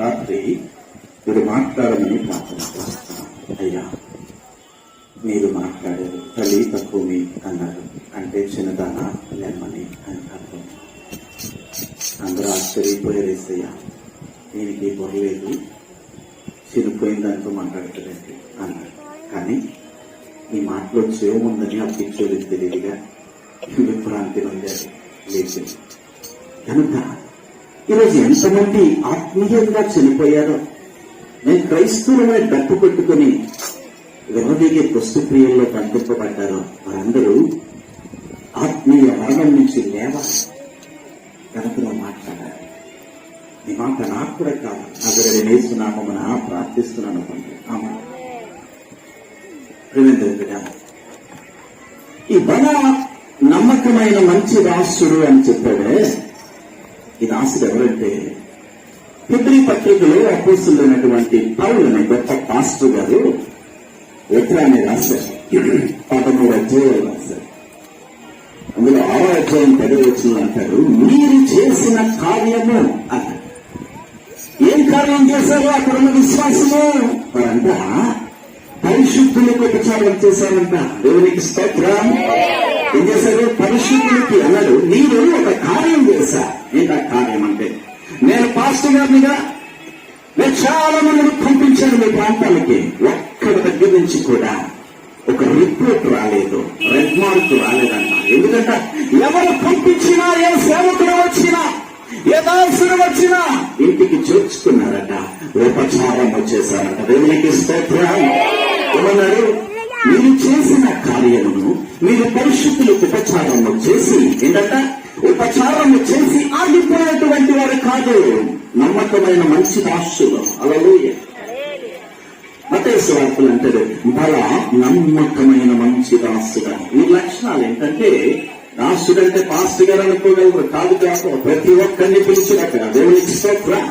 రాత్రి మీరు మాట్లాడమని ప్రార్థన చేస్తున్నాను. అయ్యా మీరు మాట్లాడారు, తల్లి తక్కువ అన్నారు, అంటే చిన్నదానా లేమని అని అర్థం. అందరూ ఆశ్చర్యపోయారేసయ్యా, దీనికి బొరలేదు, చిరిపోయిన దాంతో మాట్లాడతాడండి అన్నారు. కానీ ఈ మాటలో చేముందని ఆ పిచ్చోళ్ళకి తెలియదుగా విభ్రాంతి నొందారు లేచింది. కనుక ఈరోజు ఎంతమంది ఆత్మీయంగా చనిపోయారో, నేను క్రైస్తవులనే డప్పు పెట్టుకుని విరవదిగే దుష్టక్రియల్లో బంధింపబడ్డారో వారందరూ ఆత్మీయ మరణం నుంచి లేవాలి. కనుక నువ్వు మాట్లాడాలి. నీ మాట నాకు కూడా కాదు, అతడి నేస్తున్నామని ప్రార్థిస్తున్నాను. ఆమె ఈ బల నమ్మకమైన మంచి దాసుడు అని చెప్పాడే, ఈ దాసుడు ఎవరంటే ఫిబ్రీ పత్రికలో అపోస్తులైనటువంటి పౌలు అనే గొప్ప పాస్టర్ గారు ఉత్తరాన్ని రాశారు. 13 అధ్యాయాలు రాశారు. అందులో 6వ అధ్యాయం 10వ వచనంలో అంటారు, మీరు చేసిన కార్యము అన్నారు. ఏం కార్యం చేశారో అక్కడున్న విశ్వాసము వారంతా పరిశుద్ధులకు ఉపచారం చేశారంట. దేవునికి స్తోత్రం. ఏం చేశారు? పరిశుద్ధులకి అన్నాడు. మీరు ఒక కార్యం చేశా. ఏంటా కార్యం అంటే, నేను పాస్టర్ గారినిగా నేను చాలా మందిని పంపించాను మీ ప్రాంతాలకి. ఒక్కడి దగ్గర నుంచి కూడా ఒక రిపోర్ట్ రాలేదు, రెడ్ మార్క్ రాలేదన్న. ఎందుకంటే ఎవరు పంపించినా, ఏ సేవకుడు వచ్చినా, ఏ దాసుడు వచ్చినా ఇంటికి చేర్చుకున్నారట, ఉపచారం వచ్చేసారట. దేవునికి స్తోత్రం. ఏమన్నాడు? మీరు చేసిన కార్యమును మీరు పరిశుద్ధులకు ఉపచారము చేసి, ఏంటంట, ఉపచారము చేసి ఆగిపోయినటువంటి వారు కాదు, నమ్మకమైన మంచి దాసులు. హల్లెలూయా. మత్తయి సువార్తలు అంటారు, బల నమ్మకమైన మంచి దాసుడు. ఈ లక్షణాలు ఏంటంటే, దాసుడు అంటే పాస్టర్ గారు అనుకోగలరు కాదు, కాదు, ప్రతి ఒక్కరిని పిలిచినట్టు. దేవునికి స్తోత్రం.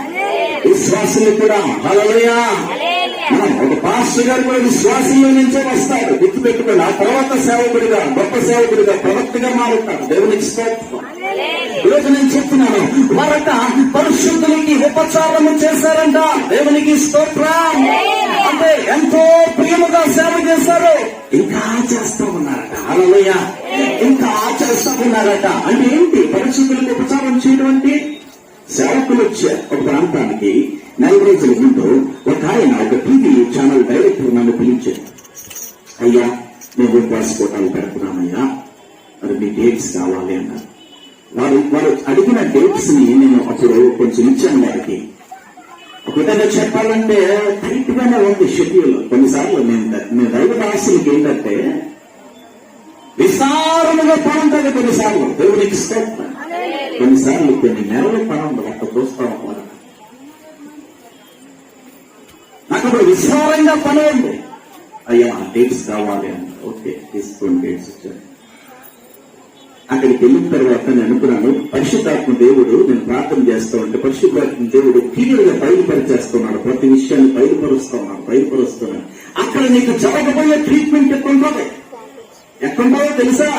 విశ్వాసులు కూడా. హల్లెలూయా. ఒక పాస్టర్ గారు కూడా విశ్వాసంలో నుంచే వస్తాడు. గుర్తుపెట్టుకోండి. ఆ తర్వాత సేవకుడిగా, గొప్ప సేవకుడిగా, ప్రవక్తగా మారుతాడు. దేవునికి స్తోత్రం. ఈరోజు నేను చెప్తున్నాను, వారట పరిశుద్ధులకి ఉపచారము చేశారంట. దేవునికి స్తోత్రం. అంటే ఎంతో ప్రియముగా సేవ చేశారు, ఇంకా చేస్తూ ఉన్నారట. హల్లెలూయా. ఇంకా చేస్తూ ఉన్నారట. అంటే ఏంటి పరిశుద్ధులకు ఉపచారం చేయడం అంటే? సేవకులు వచ్చారు ఒక ప్రాంతానికి. 4 రోజుల ముందు ఒక ఆయన, ఒక టీవీ ఛానల్ డైరెక్టర్ నన్ను పిలిచారు. అయ్యా, మేము ఉపవాస కోటాలు పెడుతున్నామయ్యా, మరి మీ డేట్స్ కావాలి అన్నారు. వారు అడిగిన డేట్స్ ని నేను అప్పుడు కొంచెం ఇచ్చాను వారికి. ఒక విధంగా చెప్పాలంటే టైట్ గానే ఉంది షెడ్యూల్. కొన్నిసార్లు నేను దైవ దాసులకి ఏంటంటే విస్తారముగా పని ఉంటుంది. కొన్నిసార్లు దేవునికి స్తోత్రం. కొన్నిసార్లు కొన్ని నెలల పని ఉండదు. అక్కడ చూస్తా ఉన్నారు. నాకు ఇప్పుడు విస్తారంగా పని ఉంది. అయ్యా డేట్స్ కావాలి అంటే, ఓకే తీసుకోండి. డేట్స్ ఇచ్చారు. అక్కడికి వెళ్ళిన తర్వాత నేను అనుకున్నాను, పరిశుద్ధాత్మ దేవుడు, నేను ప్రార్థన చేస్తూ ఉంటే పరిశుద్ధాత్మ దేవుడు క్లియర్ గా బయలుపరిచేస్తున్నాడు. ప్రతి విషయాన్ని బయలుపరుస్తున్నాడు. అక్కడ నీకు జరగబోయే ట్రీట్మెంట్ ఎక్కడుంటుంది, ఎక్కడుంటుందో తెలుసా?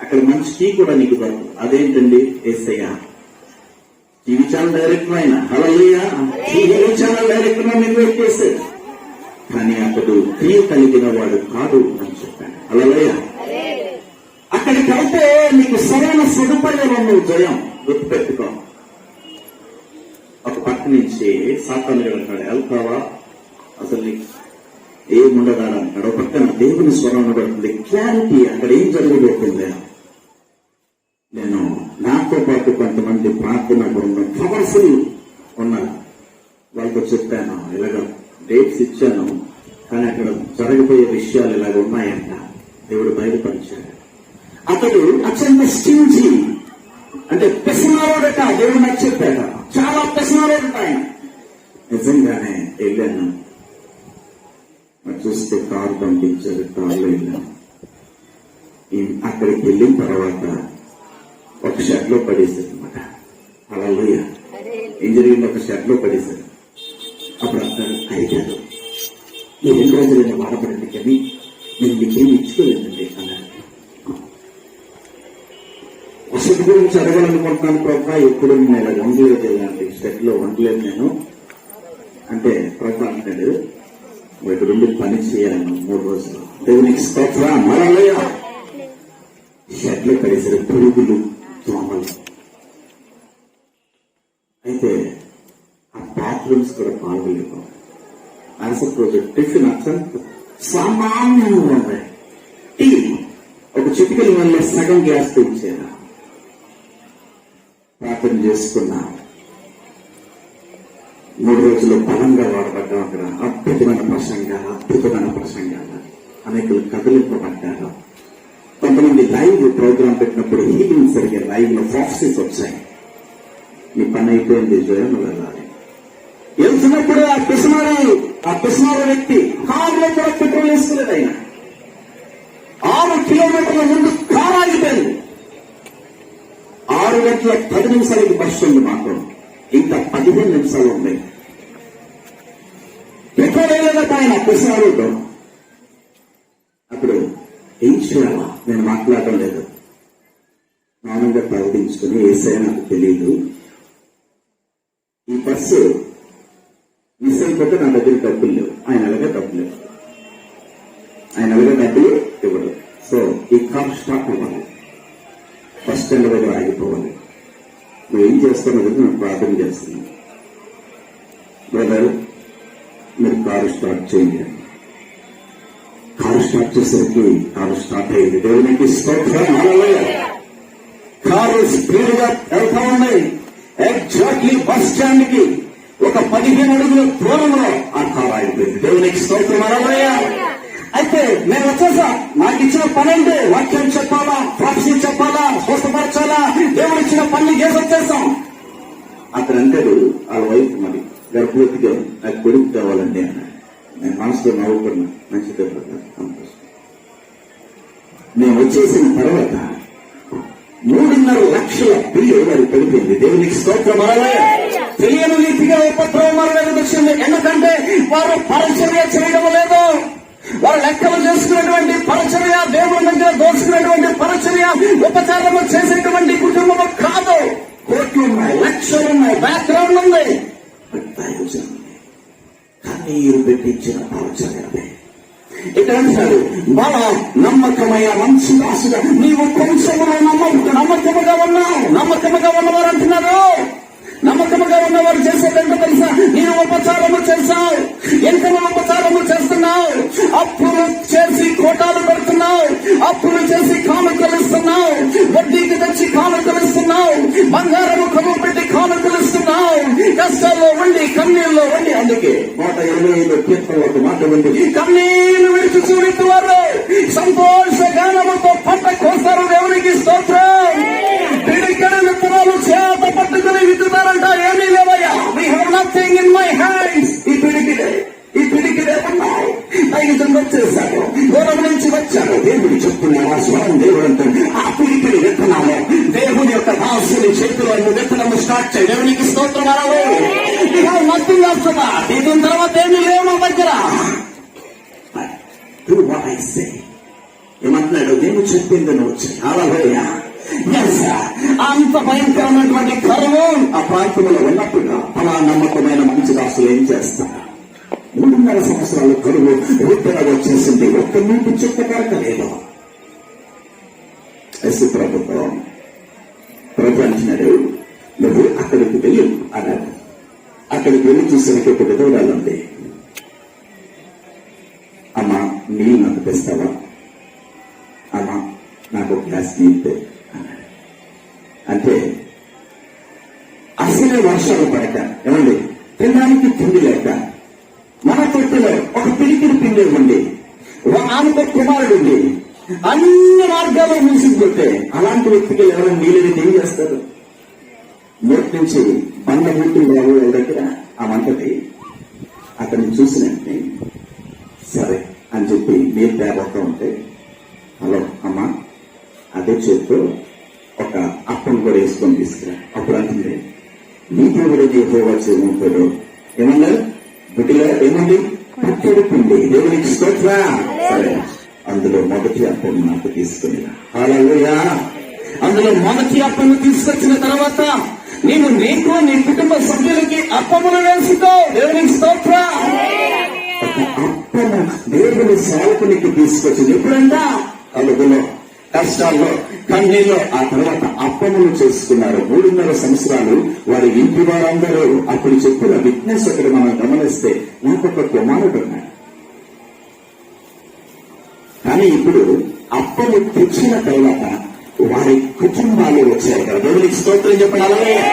అక్కడ మంచి కీ కూడా నీకు దొరకదు. అదేంటండి? యేసయ్య టీవీ ఛానల్ డైరెక్టర్ ఆయన. హల్లెలూయా. టీవీ ఛానల్ డైరెక్టర్ మీరు పెట్టేశాడు, కానీ అతడు క్రియ కలిగిన వాడు కాదు అని చెప్పాను. హల్లెలూయా. అక్కడికి వెళ్తే నీకు సరైన సదుపాయాలను జయం. గుర్తుపెట్టుకో. ఒక పక్క నుంచి సాతాను అంటాడు, వెళ్తావా, అసలు నీకు ఏముండదా అంటాడు. ఒక పక్కన దేవుని స్వరం ఉండబడుతుంది, క్లారిటీ అక్కడ ఏం జరగబోతుంది. నేను నాతో పాటు కొంతమంది ప్రార్థన బృందం పవర్ఫుల్ ఉన్నారు. వాళ్ళతో చెప్పాను, ఇలాగ డేట్స్ ఇచ్చాను, కానీ అక్కడ జరగబోయే విషయాలు ఇలాగ ఉన్నాయంట. దేవుడు బయలుపరిచాడు. అతడు అత్యంత స్టింజీ, అంటే పెసనారోడట. దేవుడు నాకు చెప్పాడు, చాలా పెసనారోడట ఆయన. నిజంగానే వెళ్ళాను. చూస్తే కారు పంపించారు, కారులో వెళ్ళాను. అక్కడికి వెళ్ళిన తర్వాత ఒక షెడ్ లో పడేశారు అనమాట. హల్లెలూయా. ఇంజనీరింగ్ ఒక షెడ్ లో పడేశారు. అప్పుడు అంటారు, అడిగారు, ఈ 2 రోజులైనా బాధపడండి, కానీ నేను మీకేమి ఇచ్చుకోలేదండి అన్నారు. వసతి గురించి అడగాలనుకుంటున్నాను ప్రభా, ఎప్పుడు నేను ఇలా వండలేదు, ఇలాంటి షెడ్ లో వండలేదు నేను. అంటే ప్రభు అంటాడు, వీటి నుండి పని చేయాలి 3 రోజులు. దేవునికి స్తోత్రం. హల్లెలూయా. షెడ్లు కలిసిన పురుగులు, దోమలు. అయితే ఆ బాత్రూమ్స్ కూడా బాగోలేవు. ఆన్సర్ ప్రాజెక్ట్ టిఫిన్ అత్యంత సామాన్యంగా ఉంటాయి. టీ ఒక చిటికల వల్ల సగం గ్యాస్ తెచ్చాను. ప్రార్థన చేసుకున్నా. 3 రోజులు బలంగా వాడబడ్డాం. అక్కడ అద్భుతమైన ప్రసంగాలు అనేకలు కదిలింపబడ్డారు. కొంతమంది లైవ్ ప్రోగ్రాం పెట్టినప్పుడు హీలింగ్ జరిగే లైవ్ లో ప్రాఫెసీస్ వచ్చాయి. మీ పని అయిపోయింది, జయం వెళ్ళాలి. వెళ్తున్నప్పుడు ఆ పిసినారు వ్యక్తి కారులో కూడా పెట్రోల్ వేసుకోలేదు. ఆయన 6 కిలోమీటర్ల ముందు కారు ఆగిపోయింది. 6 గంటల 10 నిమిషాలకి బస్సు ఉంది మాకు. ఇంకా 15 నిమిషాలు ఉన్నాయి. పెట్రోల్ వేయలేదట ఆయన పిసినారుతో. అప్పుడు ఏం చేయాలా? నేను మాట్లాడడం లేదు. మౌనంగా ప్రవర్తించుకుని ఏసైనా నాకు తెలియదు, ఈ బస్సు మిస్ అయిపోతే నా దగ్గర డబ్బులు లేవు. ఆయన అలాగే డబ్బులు ఇవ్వడు. సో ఈ కార్ స్టార్ట్ అవ్వాలి, బస్ స్టాండ్ దగ్గర ఆగిపోవాలి. నువ్వు ఏం చేస్తున్నది నేను ప్రార్థన చేస్తున్నాను. బ్రదర్, మీరు కారు స్టార్ట్ చేయండి. కారు స్టార్ట్ చేసరికి కారు స్టార్ట్ అయింది. దేవునికి స్తోత్రం. హల్లెలూయా. కారు స్పీడ్ గా వెళ్తా ఉన్నాయి. ఎగ్జాక్ట్లీ బస్ స్టాండ్ కి ఒక 15 అడుగుల దూరంలో ఆ కారు ఆగిపోయింది. దేవునికి స్తోత్రం. హల్లెలూయా. అయితే నేను వచ్చేసా. నాకు ఇచ్చిన పని అంటే వాక్యం చెప్పాలా, ప్రాఫెసీ చెప్పాలా, స్వస్థపరచాలా, దేవుడు ఇచ్చిన పని చేసి వచ్చేసాం. అతను అంటాడు వాళ్ళ వైఫ్ మరి గర్భవతిగా నాకు కొడుకు కావాలండి అన్నాడు. నేను మనసులో నవ్వుకున్నా. మంచిదే సంతోషం. నేను వచ్చేసిన తర్వాత 3.5 లక్షల బిల్లు వారికి పడిపోయింది. దేవునికి స్తోత్రం. తెలియని రీతిగా ఉపద్రవం వారి మీద వచ్చింది. ఎందుకంటే వారు పరిచర్య చేయడం లేదు. వారు లెక్కలు చేసుకున్నటువంటి పరిచర్య, దేవుని దగ్గర దోచుకున్నటువంటి పరిచర్య, ఉపచారము చేసేటువంటి కుటుంబం కాదు. కోట్లున్నాయి, లక్షలున్నాయి, బ్యాక్గ్రౌండ్ ఉంది. కన్నీరు పెట్టించిన పరిచర్య. ఇక్కడ అంటారు, మన నమ్మకమైన మంచి దాసుగా నీవు కొంచెంలో నమ్మకముగా ఉన్నావు. నమ్మకముగా ఉన్నవారు అంటున్నారు. నమ్మకముగా ఉన్నవారు చేసేదంటే తెలుసా? నీవు ఉపచారము చేశావు, ఎంతలో ఉపచారము చేస్తున్నావు, అప్పులు చేసి కోటాలు పెడుతున్నావు, అప్పులు చేసి కానుకలు ఇస్తున్నావు, వడ్డీకి తెచ్చి కానుకలు ఇస్తున్నావు, బంగారము కొనుగోలు పెట్టి కానుకలు ఇస్తున్నావు, కష్టాల్లో ఉండి కన్నీళ్ళలో ఉండి. అందుకే 125 కీర్తనలో ఒక మాట ఉంది, కన్నీళ్లు విడిచి చూడేవారు సంతోష గానముతో పంట కోస్తారు. దేవునికి స్తోత్రం. పిడికెడు విత్తనాలు చేత పట్టుకుని విత్తుతారంట. ఏమీ లేవయ్యా, we have nothing in my hands. ఈ పిడికిడే ఉన్నావు. దైవజనుడు వచ్చేసాడు, దూరం నుంచి వచ్చాడు. దేవుడు చెప్తున్నాడు, ఆ స్వరం దేవుడు అంటాడు, ఆ పిడికిడి విత్తనాలు దేవుని యొక్క దాసుని చేతిలో విత్తనము స్టార్ట్ చేయి. దేవునికి స్తోత్రం. we have nothing after that. దీని తర్వాత ఏమీ లేవు నా దగ్గర. Do what I say. ఏమంటున్నాడు? నేను చెప్పింది నువ్వు చెయ్యి. హల్లెలూయా. అంత భయంకరమైనటువంటి కరువు ఆ ప్రాంతంలో ఉన్నప్పుడు అలా నమ్మకమైన మంచి దాసులు ఏం చేస్తారు? 3.5 సంవత్సరాల కరువు ఉత్తర వచ్చేసింది. ఒక్క నీటి చుక్క దొరకలేదు. ఎస్ ప్రభుత్వం అంటున్నాడు, నువ్వు అక్కడికి వెళ్ళి అన్నాడు. అక్కడికి వెళ్ళి చూసేందుకు ఒక విధవరాలు ఉంది. అమ్మా, నీళ్ళు నాకు తెస్తావా? అమ్మా, నాకు ఒక గ్లాస్ నీళ్ళు అన్నాడు. అంటే అసలే వర్షాలు పడక, ఏమండి, తినడానికి తిండి లేక, మన తొట్టులో ఒక పిడికిడి పిండి ఉండి, ఆమెకు కుమారుడు ఉండి, అన్ని మార్గాలు మూసుకుపోతే అలాంటి వ్యక్తికి ఎవరైనా నీళ్ళని ఏం చేస్తారు? నోటి నుంచి బండ ముట్టి బాబు దగ్గర ఆ వంటది అతన్ని చూసినట్టే సరే అని చెప్పి నీళ్ళు తేబోతా ఉంటే, హలో అమ్మా, అదే చేతితో ఒక అప్పం కూడా వేసుకొని తీసుకురా. అప్పుడు అంటుంది, నీకు కూడా చేయకపోయాడు. ఏమన్నారు? బిడ్డలో ఏమండి? పుట్టెడు పిండి. దేవునికి స్తోత్రం. సరే, అందులో మొదటి అప్పం నాకు తీసుకుని. హల్లెలూయా. అందులో మొదటి అప్పను తీసుకొచ్చిన తర్వాత నీవు నీకు నీ కుటుంబ సభ్యులకి అప్పములు వేసుకో. దేవునికి స్తోత్రం. అప్పము దేవుని సేవకునికి తీసుకొచ్చింది ఎప్పుడంతా కలుగులో, కష్టాల్లో, కన్నీళ్ళు. ఆ తర్వాత అప్పములు చేసుకున్నారు. 3.5 సంవత్సరాలు వారి ఇంటి వారందరూ. అప్పుడు చెప్పిన విట్నెస్ ఒకటి మనం గమనిస్తే, నాకొక కుమారుడు ఉన్నాడు. కానీ ఇప్పుడు అప్పము తెచ్చిన తర్వాత వారి కుటుంబాలు వచ్చాయి కదా. దేవునికి స్తోత్రం చెప్పండి. హల్లెలూయా.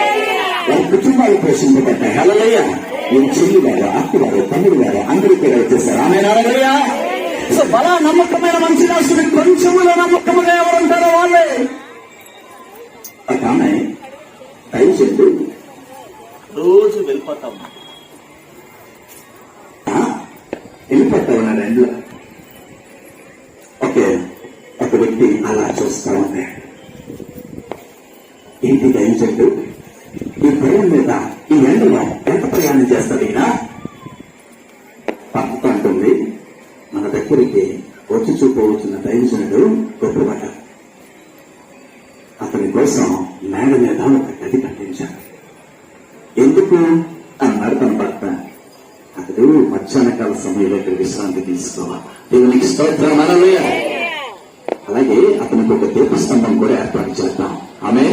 వారి కుటుంబాలు పోషింపబడ్డాయి. హల్లెలూయా. నేను చెల్లి వారు, అక్క వారు, తమ్ముడు వారు అందరూ కూడా వచ్చేసారు. ఆమేన్. హల్లెలూయా. సో బలా నమ్మకమైన మంచి దాసుడు కొంచెములో నమ్మకముగా ఎవరుంటారో వాళ్ళే. ఒక ఆమె దయచేసి రోజు వెళ్ళిపోతాం ఉన్నాడు ఎండ్లో. ఒక వ్యక్తి అలా చూస్తా ఉన్నాడు. ఏంటి దయచేసి ఈ భయం మీద ఈ ఎండలో ఎంత ప్రయాణం చేస్తాడు ఈయన? పక్కకు అంటుంది, మన దగ్గరికి వచ్చి చూపవచ్చున్న దైవజనుడు గొప్పవాడు. అతని కోసం మేడ మీద ఒక గది కట్టించాడు. ఎందుకు అన్నాడు తన భర్త. అతడు మధ్యాహ్నకాల సమయంలో ఇక్కడ విశ్రాంతి తీసుకోవాలి. దేవునికి స్తోత్రం. హల్లెలూయా. అలాగే అతనికి ఒక దీపస్తంభం కూడా ఏర్పాటు చేద్దాం. ఆమె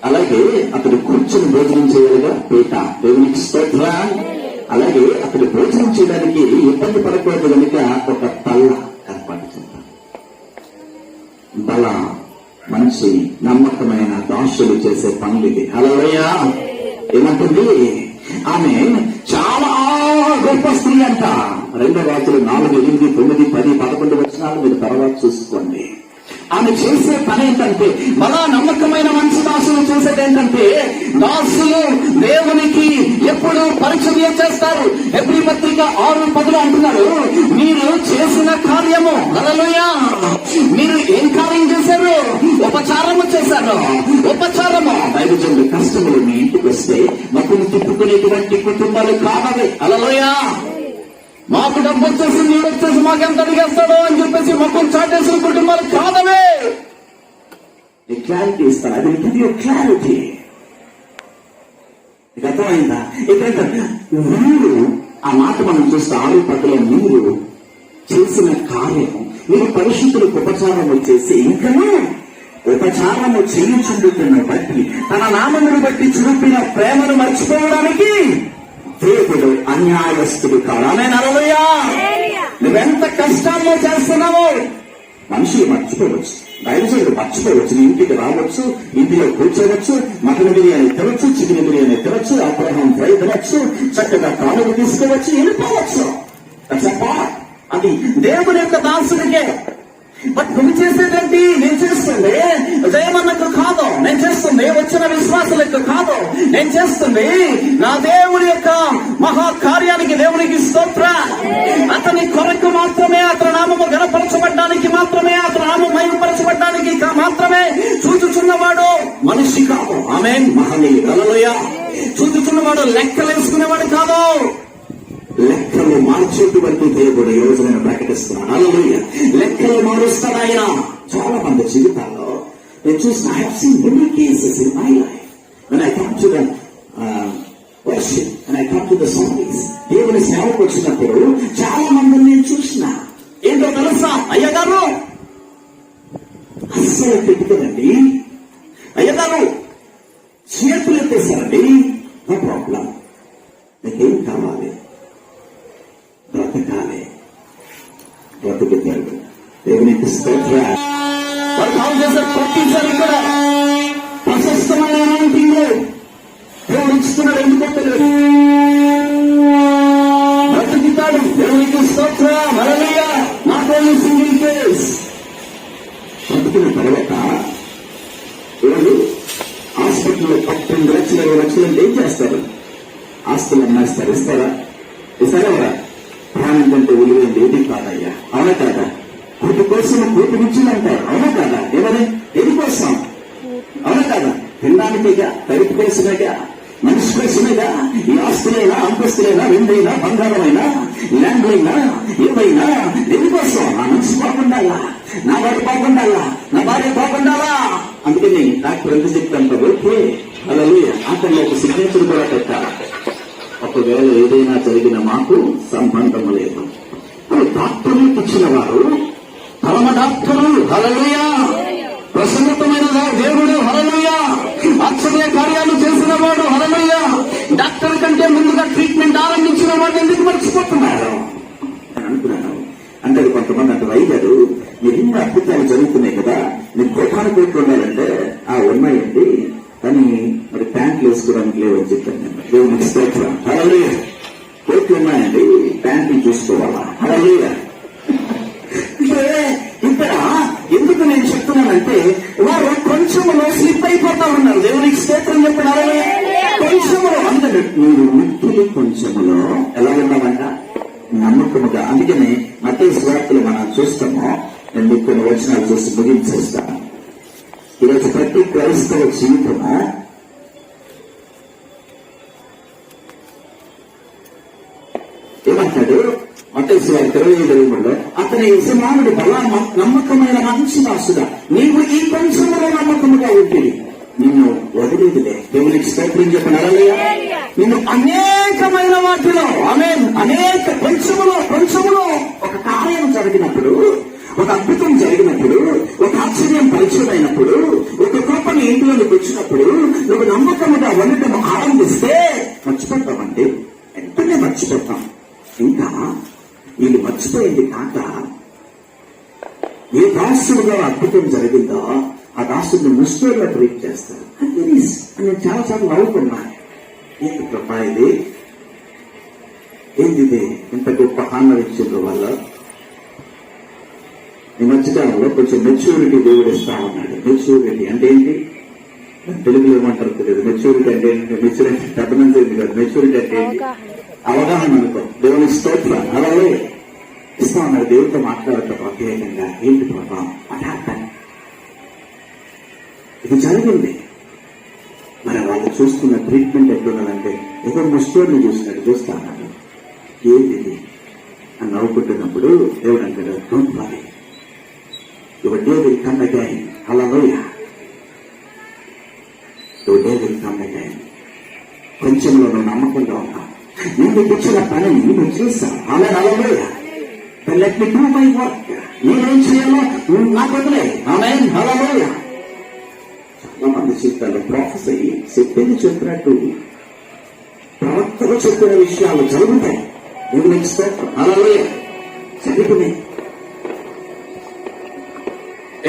అలాగే అతడు కూర్చొని భోజనం చేయాలిగా పీట. దేవునికి స్తోత్రం. అలాగే అతడు భోజనం చేయడానికి ఇబ్బంది పడకూడదు కనుక ఒక బల్ల ఏర్పాటు చేద్దాం. బల మంచి నమ్మకమైన దాసులు చేసే పనులు ఇది. హల్లెలూయా. ఏమంటుంది ఆమె? చాలా గొప్ప స్త్రీ అంట. 2 రాజులు 4, 8, 9, 10, 11 వచనాలు మీరు తర్వాత చూసుకోండి. ఆమె చేసే పని ఏంటంటే, మళ్ళా నమ్మకమైన మంచి దాసులు చేసేది ఏంటంటే, దాసులు దేవునికి ఎప్పుడు పరిచర్య చేస్తారు. ఎబ్రీ పత్రిక 6:10 అంటున్నారు, మీరు చేసిన కార్యము. హల్లెలూయా. మీరు ఏం కార్యం చేశారు? ఉపచారము చేశారు. ఉపచారము. దైవజనులు కష్టములు మీ ఇంటికి వస్తే మక్కులు తిప్పుకునేటువంటి కుటుంబాలు కావాలి. హల్లెలూయా. మాకు డబ్బు వచ్చేసి నీడు వచ్చేసి మాకెంత అడిగేస్తాడో అని చెప్పేసి మొక్కలు చాటేసిన కుటుంబాలు కాదవే. క్లారిటీ ఇస్తాను. అది ఇది క్లారిటీ. నీకు అర్థమైందా? ఇక్కడ మీరు ఆ మాట మనం చూస్తే 6:10 మీరు చేసిన కార్యము, మీరు పరిశుద్ధులకు ఉపచారము చేసి ఇంకనూ ఉపచారము చేయుచుండుతున్న బట్టి తన నామమును బట్టి చూపిన ప్రేమను మర్చిపోవడానికి దేవుడు అన్యాయస్తుడు కాదు. ఆమేన్. హల్లెలూయా. నువ్వెంత కష్టాల్లో చేస్తున్నావో మనుషులు మర్చిపోవచ్చు, దైవజనుడు మర్చిపోవచ్చు. నీ ఇంటికి రావచ్చు, ఇంటిలో కూర్చోవచ్చు, మటన్ బిర్యానీ తినచ్చు, చికెన్ బిర్యానీ తినచ్చు, అబ్రహాం ఫ్రై తినచ్చు, చక్కగా కానుక తీసుకోవచ్చు, వెళ్ళిపోవచ్చు. అది దేవుని యొక్క దాసుడికే. బట్ నువ్వు చేసేదేంటి? నేను చేస్తుంది జయమన్నకు కాదు. నేను చేస్తుంది వచ్చిన విశ్వాసులకు కాదు. నేను చేస్తుంది నా దేవుడి యొక్క మహాకార్యానికి. దేవునికి స్తోత్రం. అతని కొరకు మాత్రమే, అతని నామము గణపరచబడ్డానికి మాత్రమే, అతని నామం మహిమపరచబడ్డానికి మాత్రమే చూచుచున్నవాడు మనిషి కాదు. ఆమేన్. మహనీయుడు. హల్లెలూయా. చూచుచున్నవాడు లెక్కలేసుకునేవాడు కాదు. లెక్కలు మార్చేటువంటి దేవుడు యోజనను ప్రకటిస్తున్నాడు. హల్లెలూయా. లెక్కలు మారుస్తాడు ఆయన. చాలా మంది జీవితాల్లో నేను చూసిన I have seen many cases in my life when I come to the worship, when I come to the songs. దేవుని సేవకు వచ్చినప్పుడు చాలా మందిని నేను చూసిన. ఏంటో తెలుసా? అయ్యగారు అస్సలు పెట్టుకోదండి. అయ్యగారు చేతులు ఎత్తేసారండి. No problem. నీకేం కావాలి? బ్రతకాలి. బ్రతుకుతాడు. దేవునికి స్తోత్రం. వారు కాల్ చేశారు ప్రతిసారి కూడా ప్రశస్తమైన దేవుడు ఇస్తున్నాడు. ఎందుకో తెలియదు. బ్రతుకుతాడు. దేవునికి స్తోత్రం. Hallelujah. Not only single case. బ్రతుకున్న తర్వాత ఎవరు హాస్పిటల్లో 18 లక్షలు 20 లక్షలు అంటే ఏం చేస్తారు? ఆస్తులు అమ్మేస్తారు. ఇస్తారా? ఇస్తారా? ప్రాణం కంటే విలువైంది ఏది కాదయ్యా. అవునా కాదా? కోటి కోసం కోటి విచ్చిందంటారు. అవునా కాదా? ఎవరే? ఏది కోసం? అవునా కాదా? తినడానికేగా, తలుపు కోసమేగా, మనిషి కోసమేగా. ఈ ఆస్తులైనా, అంతస్తులైనా, వెండైనా, బంగారమైనా, ల్యాండ్లైనా, ఏవైనా దేనికోసం? నా మనిషి బాగుండాలా, నా వాడు బాగుండాలా, నా భార్య బాగుండాలా. అందుకని డాక్టర్ ఎంత చెప్తాంట ఓకే అలా అతను ఒక సిగ్నేచర్ కూడా పెట్టాలి. ఒకవేళ ఏదైనా జరిగిన మాకు సంబంధం లేదు. డాక్టర్లకు ఇచ్చిన వారు పరమ డాక్టరు. హల్లెలూయా. ప్రసన్నతమైన దేవుడు. హల్లెలూయా. ఆశ్చర్య కార్యాలు చేసిన వాడు. హల్లెలూయా. డాక్టర్ కంటే ముందుగా ట్రీట్మెంట్ ఆరంభించిన వాడు ఎందుకు మర్చిపోతున్నారు అని అనుకున్నాను. అంటే కొంతమంది అంటారు, అయ్యారు మీరు ఇన్ని అద్భుతాలు జరుగుతున్నాయి కదా, మీరు కోటాను కోట్లు ఉండాలంటే ఉన్నాయండి, కానీ మరి ప్యాంట్లు వేసుకోవడానికి లేవని చెప్పాను నేను. దేవునికి స్తోత్రం. హల్లెలూయా. కోట్లు ఉన్నాయండి, ప్యాంట్లు చూసుకోవాలా. హల్లెలూయా. ఇక్కడ ఎందుకు నేను చెప్తున్నానంటే వారు కొంచెంలో స్లిప్ అయిపోతా ఉన్నారు. దేవునికి స్తోత్రం చెప్పారు. కొంచెంలో అందరూ మీరు మిక్కిలి కొంచెంలో ఎలా ఉన్నామంట నమ్మకముగా. అందుకనే మత్తయి సువార్తలు మనం చూస్తాము. నేను మీకు కొన్ని వచనాలు చూసి ముగించేస్తాను. ఈరోజు ప్రతి క్రైస్తవ జీవితము ఏమంటాడు? మత్తయి సువార్త 25:23 అతని యజమానుడు బలా నమ్మకమైన మంచి దాసుడా, నీవు ఈ కొంచెంలో నమ్మకముగా ఉంటుంది, నిన్ను వదిలేదులే. దేవునికి స్తోత్రం చెప్పినారా? నిన్ను అనేకమైన వాటిలో అనేక కొంచెములో ఒక కార్యం జరిగినప్పుడు, ఒక అద్భుతం జరిగినప్పుడు, ఒక ఆశ్చర్యం పరిచయమైనప్పుడు, ఒక కృపని ఇంట్లోకి వచ్చినప్పుడు నువ్వు నమ్మకముగా ఉండటం ఆరంభిస్తే మర్చిపోతామండి. వెంటనే మర్చిపోతాం. ఇంకా వీళ్ళు మర్చిపోయింది కాక ఏ దాసుడుగా అద్భుతం జరిగిందో ఆ దాసుడిని ముస్లింగా ట్రీట్ చేస్తారు. నేను చాలా సార్లు నవ్వుకున్నాను. ఏంటి కృప ఇది? ఏంటిది ఇంత గొప్ప హానర్ ఇచ్చిండ్రు వల్ల? ఈ మధ్యకాలంలో కొంచెం మెచ్యూరిటీ దేవుడు ఇస్తా ఉన్నాడు. మెచ్యూరిటీ అంటే ఏంటి? తెలుగులో ఏమంటారు తెలియదు. మెచ్యూరిటీ అంటే ఏంటి? మెచ్యూరిటీ పెద్దమంది కాదు. మెచ్యూరిటీ అంటే ఏంటి? అవగాహన అనుకో. దేవుని స్తోత్రం. అలాగే ఇస్తా ఉన్నాడు. దేవుడితో మాట్లాడటం ప్రత్యేకంగా. ఏంటి ప్రభావం? ఇది జరిగింది. మరి వాళ్ళు చూస్తున్న ట్రీట్మెంట్ ఎట్లున్నదంటే ఏదో ముస్టోర్ని చూసినట్టు చూస్తా ఉన్నాడు. ఏంటి అని నవ్వుకుంటున్నప్పుడు దేవుడు అంటాడు, don't worry, your day will come again. Hallelujah. Your day will come again. కొంచెంలో నువ్వు నమ్మకంగా ఉన్నావు. నేను కూర్చున్న పని నువ్వు చేశావు. Hallelujah. Let me do my work. నేనేం చేయాలో నాకు వదిలే. ఆమేన్. హల్లెలూయా. చాలా మంది జీవితాల్లో ప్రొఫెసీ చెప్పింది చెప్పినట్టు ప్రవక్తలు చెప్పిన విషయాలు జరుగుతాయి. దేవునికి స్తోత్రం. హల్లెలూయా. చదువుకుని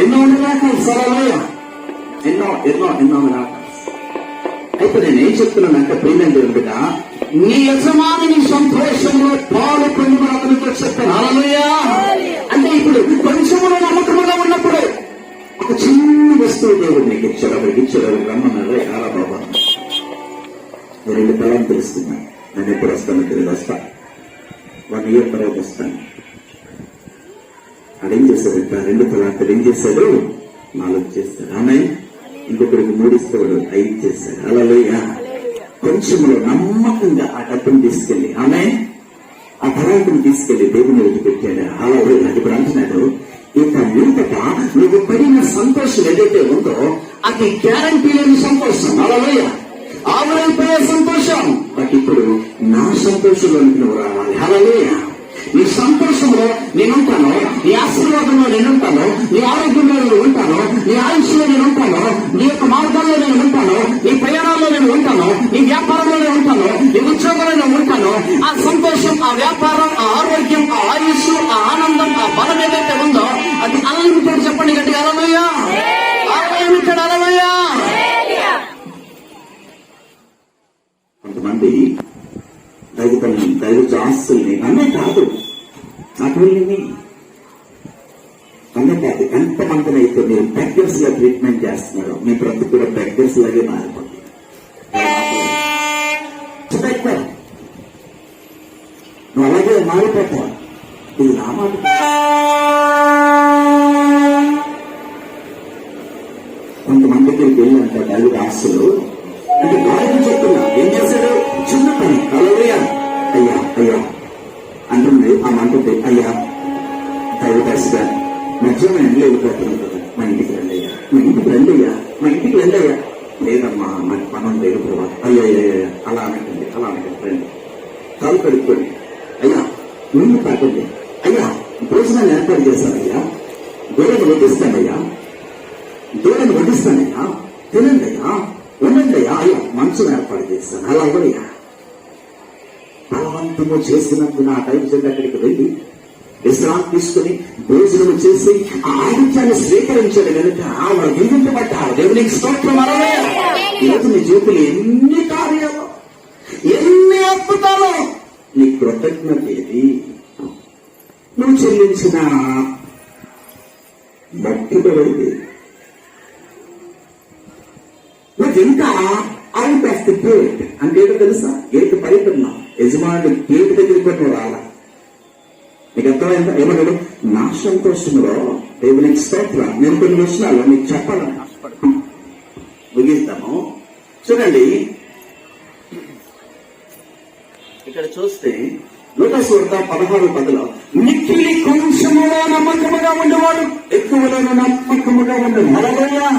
ఎన్నో మిరాకిల్స్. హల్లెలూయా. ఎన్నో మిరాకిల్స్. అయితే నేనేం చెప్తున్నానంటే ప్రియమైన దేవుని బిడ్డ, నీ యజమాని సంతోషంలో పాలు పొందుకుని అతనితో చెప్పాను. హల్లెలూయా. అంటే ఇప్పుడు కొంచెంలో నమ్మకముగా ఉన్నప్పుడు ఒక చిన్న వస్తువు దేవుడు నీకు ఇచ్చాడు. రమ్మన్నాడు. చాలా బాబా, నేను 2 పిల్లలు తెలుస్తున్నా. నేను ఎప్పుడు వస్తాను తిరిగి వస్తా. 1 year తర్వాత వస్తాను. అదేం చేశాడు? 2 పిల్లలు ఏం చేశాడు? 4 చేస్తాడు. ఆమె ఇంకొకరికి 3 ఇస్తాడు. 5 చేశాడు. హల్లెలూయా. కొంచెంలో నమ్మకంగా ఆ డబ్బును తీసుకెళ్లి ఆ తరాకును తీసుకెళ్లి దేవుని వదిలిపెట్టాడు. హల్లెలూయా. ఇప్పుడు అంటున్నాడు, ఇక మీదట నువ్వు పడిన సంతోషం ఏదైతే ఉందో అది గ్యారంటీ లేని సంతోషం. హల్లెలూయా. ఆవిరైపోయే సంతోషం. బట్ ఇప్పుడు నా సంతోషంలోనికి నువ్వు రావాలి. హల్లెలూయా. నీ సంతోషంలో నేనుంటాను, నీ ఆశీర్వాదంలో నేనుంటాను, నీ ఆరోగ్యంలో నేను ఉంటాను, నీ ఆయుష్లో నేను ఉంటాను, నీ యొక్క మార్గాల్లో నేను ఉంటాను, నీ ప్రయాణాల్లో నేను ఉంటాను, నీ వ్యాపారంలో నేను ఉంటాను, నీ ఉద్యోగంలో నేను ఉంటాను. ఆ సంతోషం, ఆ వ్యాపారం, ఆ ఆరోగ్యం, ఆ ఆయుష్, ఆ ఆనందం, ఆ బలం ఏదైతే ఉందో అది అన్లిమిటెడ్. చెప్పండి గట్టిగా. హల్లెలూయా. అన్లిమిటెడ్. హల్లెలూయా. కొంతమంది దైవ ఆస్తుల్ని అన్నీ కాదు, అటుల్ని అన్నీ కాదు, ఎంతమందిని అయితే మీరు బెగ్గర్స్ గా ట్రీట్మెంట్ చేస్తున్నారో మీ బ్రతుకు కూడా బెగ్గర్స్ లాగే మారిపోతుంది. నువ్వు అలాగే మారిపోతావు. ఇది నా మాట. కొంతమందికి వెళ్ళంట దైవ ఆస్తులు అంటే గాయకు చెప్తున్నా. ఏం చేశాడు? చిన్న పని. హల్లెలూయా. అయ్యా అంటుంది. ఆమె అంటుంది, అయ్యా దైవ దశగా నిజంగా ఎండలో వెళ్ళిపోతున్నాడు కదా, మా ఇంటికి రండి అయ్యా, మా ఇంటికి రండి అయ్యా, మా ఇంటికి రండి అయ్యా. లేదమ్మా నాకు పనం లేదు ప్రభా. అయ్యా అలా అనకండి, అలా అనకండి. రండి, కాలు కడుక్కోండి అయ్యా, నీళ్ళు తాకండి అయ్యా, భోజనాన్ని ఏర్పాటు చేశానయ్యా, దూడను వడ్డిస్తానయ్యా, దూడను వడ్డిస్తానయ్యా, తినండి అయ్యా, ఉండండి అయ్యా, అయ్యా మంచం ఏర్పాటు చేస్తాను. అలా అవ్వయ్యా. బలవంతము చేసినందున ఆ టైం చెంది అక్కడికి వెళ్ళి విశ్రాంతి తీసుకుని భోజనం చేసి ఆ ఆదిత్యాన్ని స్వీకరించాడు కనుక వాడు దీవించబడ్డాడు. దేవునికి స్తోత్రం. ఈరోజు నీ జీవితంలో ఎన్ని కార్యాలు, ఎన్ని అద్భుతాలు, నీ కృతజ్ఞత ఏది? నువ్వు చెల్లించిన మొక్కుబడి నువ్వు ఇంకా అవుట్ ఆఫ్ ది గేట్ అంటే ఏదో తెలుసా? గేట్ పరిపడినావు, యజమానుడు గేట్ దగ్గరికి నువ్వు రాలా. నీకు అర్థమైందా? ఏమన్నాడు? నా సంతోషంలో దేవునికి స్తోత్రం. నేను కొన్ని విషయాలు నీకు చెప్పాలని ముగిస్తాము. చూడండి, ఇక్కడ చూస్తే లూకాసు వార్త 16:10 మిక్కిలి కొంచెములో నమ్మకముగా ఉండేవాడు ఎక్కువలోనూ నమ్మకముగా ఉండదు. హల్లెలూయా.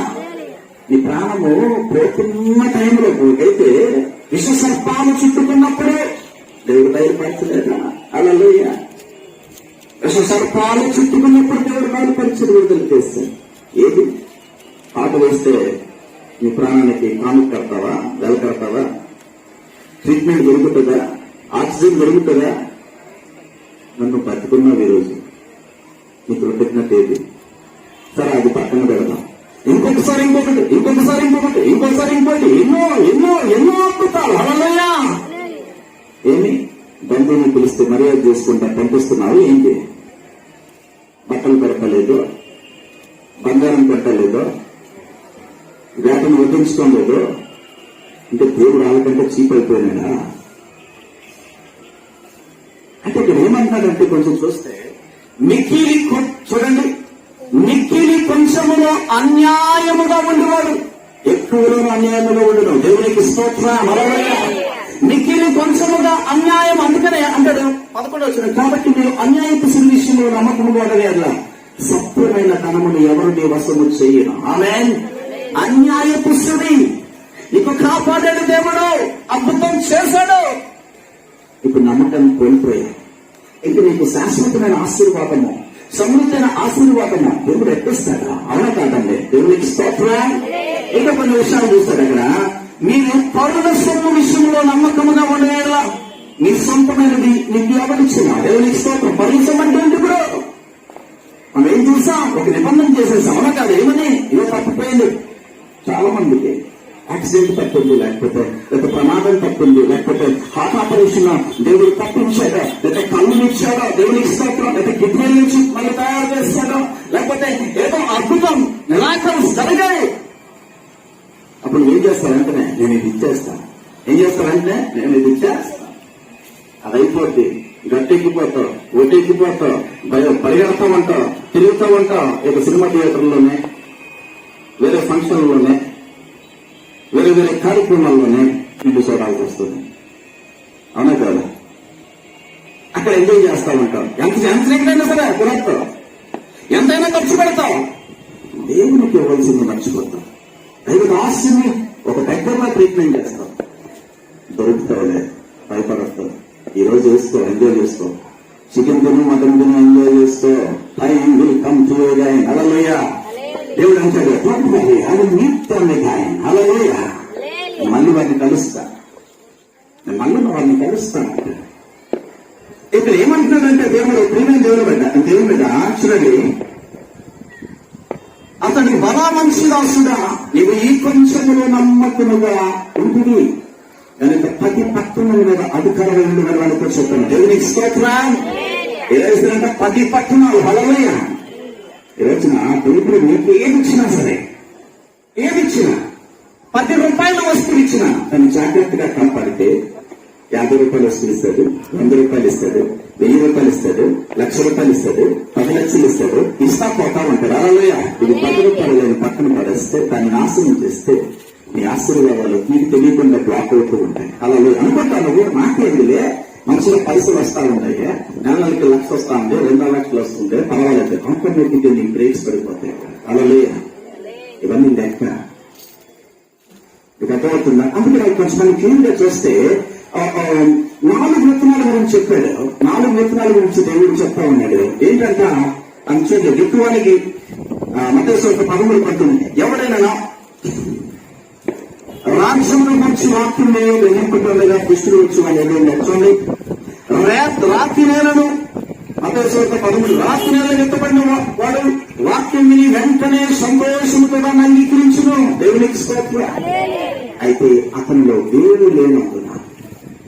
నీ ప్రాణము పోతున్న టైంలో అయితే విష సర్పాలు చుట్టుకున్నప్పుడే దేవుడు బయలుపరచలేదా? హల్లెలూయా. విష సర్పాలు చుట్టుకున్నప్పుడు దేవుడు బయలుపరిచి విడుదల చేస్తాడు. ఏది పాట వేస్తే నీ ప్రాణానికి కానుక కడతావా? వెల కడతావా? ట్రీట్మెంట్ దొరుకుతుందా? ఆక్సిజన్ దొరుకుతుందా? నన్ను బతుకున్నావు ఈరోజు, నీ కృతజ్ఞత ఏది? సరే, అది పక్కన పెడదాం. ఇంకొకసారి ఇంకొకటి, ఇంకొకసారి ఇంకొకటి, ఇంకొకసారి ఇంకోటి, ఎన్నో ఎన్నో ఎన్నో అద్భుతాలు. హల్లెలూయా. ఏమి బంధువుని పిలిస్తే మర్యాద చేసుకుంటా పంపిస్తున్నావు ఏంటి? బట్టలు పెడతలేదు, బంగారం పెట్టలేదు, వేటను వడ్డించడం లేదు అంటే దేవుడు వాళ్ళకంటే చీప్ అయిపోయినాడా? అంటే ఇక్కడ ఏమంటాడంటే కొంచెం చూస్తే మిక్కిలి, చూడండి, మిక్కిలి కొంచెములో అన్యాయముగా ఉండేవాడు ఎక్కువలోనూ అన్యాయముగా ఉండను. దేవునికి స్తోత్రం. హల్లెలూయా. మిక్కిలి కొంచెముగా అన్యాయం. అందుకనే అంటాడు 11 కాబట్టి మీరు అన్యాయపు విషయంలో నమ్మకముగా ఉండగల సత్యమైన ధనమును ఎవరు నీ వశము చేయను. ఆమేన్. అన్యాయపు స్థితి నీకు కాపాడాడు దేవుడు, అద్భుతం చేశాడు. ఇప్పుడు నమ్మకాన్ని కోల్పోయా. ఇంక నీకు శాశ్వతమైన ఆశీర్వాదము, సమృద్ధమైన ఆశీర్వాదము దేవుడు ఎప్పిస్తాడా? అవునా కాదండి? దేవునికి స్తోత్రం. ఇంకా కొన్ని విషయాలు చూస్తాడు అక్కడ. మీరు పరుల సొమ్ము విషయంలో నమ్మకముగా ఉండేలా మీ సొంతమైనది నీకు ఎవరిచ్చిన? దేవునికి స్తోత్రం. పరుల సొమ్ము అంటే ఇప్పుడు మనం ఏం చూసాం? ఒక నిబంధన చేసేసాం. అవునా కాదు? ఏమని? ఇదో తప్పిపోయింది. చాలా మందికి యాక్సిడెంట్ తప్పింది, లేకపోతే ప్రమాదం తప్పింది, లేకపోతే హార్ట్ ఆపరేషన్ దేవుడు తప్పించాడు, లేకపోతే కళ్ళు ఇచ్చాడో దేవునికి స్తోత్రం, లేకపోతే కిడ్నీ నుంచి మళ్ళీ తయారు చేస్తాడో, లేకపోతే ఏదో అద్భుతం నిరాకరణ జరిగాయి. అప్పుడు ఏం చేస్తారంటే నేను ఇది ఇచ్చేస్తాను. ఏం చేస్తారంటే నేను ఇది ఇచ్చేస్తాను. అది అయిపోద్ది. గట్టెక్కిపోతావు, ఒట్టెక్కిపోతావు, పరిగెడతా ఉంటావు, తిరుగుతూ ఉంటావు. ఇక సినిమా థియేటర్లోనే, వేరే ఫంక్షన్లోనే, వేరే వేరే కార్యక్రమాల్లోనే ఇంటి చూడాల్సి వస్తుంది. అవునా కాదు? అక్కడ ఎంజాయ్ చేస్తా ఉంటాం. ఎంతైనా సరే కురత్తాం, ఎంతైనా ఖర్చు పెడతాం. దేవునికి ఇవ్వాల్సింది మర్చిపోతాం. దైవ ఆశని ఒక దగ్గరలో ట్రీట్మెంట్ చేస్తాం. దొరుకుతావులే, భయపడతావు. ఈ రోజు వేసుకో, ఎంజాయ్ చేసుకో. చికెన్ తిను, మటన్ తిను, ఎంజాయ్ చేసుకో. Time will come to again. Hallelujah. దేవుడు అంటాడు అది నీతోనే గాయం. హల్లెలూయా. మళ్ళీ వాడిని కలుస్తా, మళ్ళీ వాడిని కలుస్తాను. ఇక్కడ ఏమంటున్నాడంటే దేవుడు ప్రియమైన దేవుని మీద చూడండి, అతని బలా మనిషి దాసుడా నీవు ఈ కొంచెంలో నమ్మకముగా ఉంటుంది కనుక ప్రతి పట్టణం మీద అధికారం వెళ్ళడానికి చెప్పాను. దేవునికి స్తోత్రం. ఏ రోజునంటే 10 పట్టణాలు. హల్లెలూయా. ఈ రోజున దేవుడు మీకు ఏదిచ్చినా సరే, ఏదిచ్చినా 10 రూపాయల వస్తువు ఇచ్చినా దాన్ని జాగ్రత్తగా కాపాడితే 50 రూపాయలు వస్తువు ఇస్తాడు, 100 రూపాయలు ఇస్తాడు, 1000 రూపాయలు ఇస్తాడు, 1,00,000 రూపాయలు ఇస్తాడు, 10 లక్షలు ఇస్తాడు. ఇస్తా పోతా ఉంటాడు. అలా ఇది 10 రూపాయలు లేని పక్కన పడేస్తే దాన్ని నాశనం చేస్తే నీ ఆశీర్వాదాలు నీకు తెలియకుండా బ్లాక్ అవుతూ ఉంటాయి. అలా అనుకుంటాను నాకేందిలే, మనుషుల పైసలు వస్తా ఉంటాయి, నెలకి 1,00,000 వస్తా ఉంటే 2 లక్షలు వస్తుంటే పర్వాలేదు. కంపెనీకి నీకు బ్రేక్స్ పడిపోతాయి. హల్లెలూయా. ఇవన్నీ లెక్క. మీకు అర్థమవుతుందా? అందుకే నాకు కొంచెం క్లీన్ గా చూస్తే 4 విత్తనాల గురించి చెప్పాడు. 4 విత్తనాల గురించి దేవుడు చెప్తా ఉన్నాడు. ఏంటంట చూడండి, విత్తువానికి మత్తయి 13:19 ఎవడైనా రాజ్యంలో గురించి వాక్యం ఎన్నుకుంటుండగా దుష్టుడు వచ్చి వాళ్ళు చూడండి, రాత్రి నేలను మత్తయి 13 రాత్రి నేలను ఎత్తబడిన వాడు వాక్యం విని వెంటనే సంతోషంతో దాన్ని అంగీకరించును. దేవునికి స్తోత్రం. అయితే అతనిలో వేరు లేనందున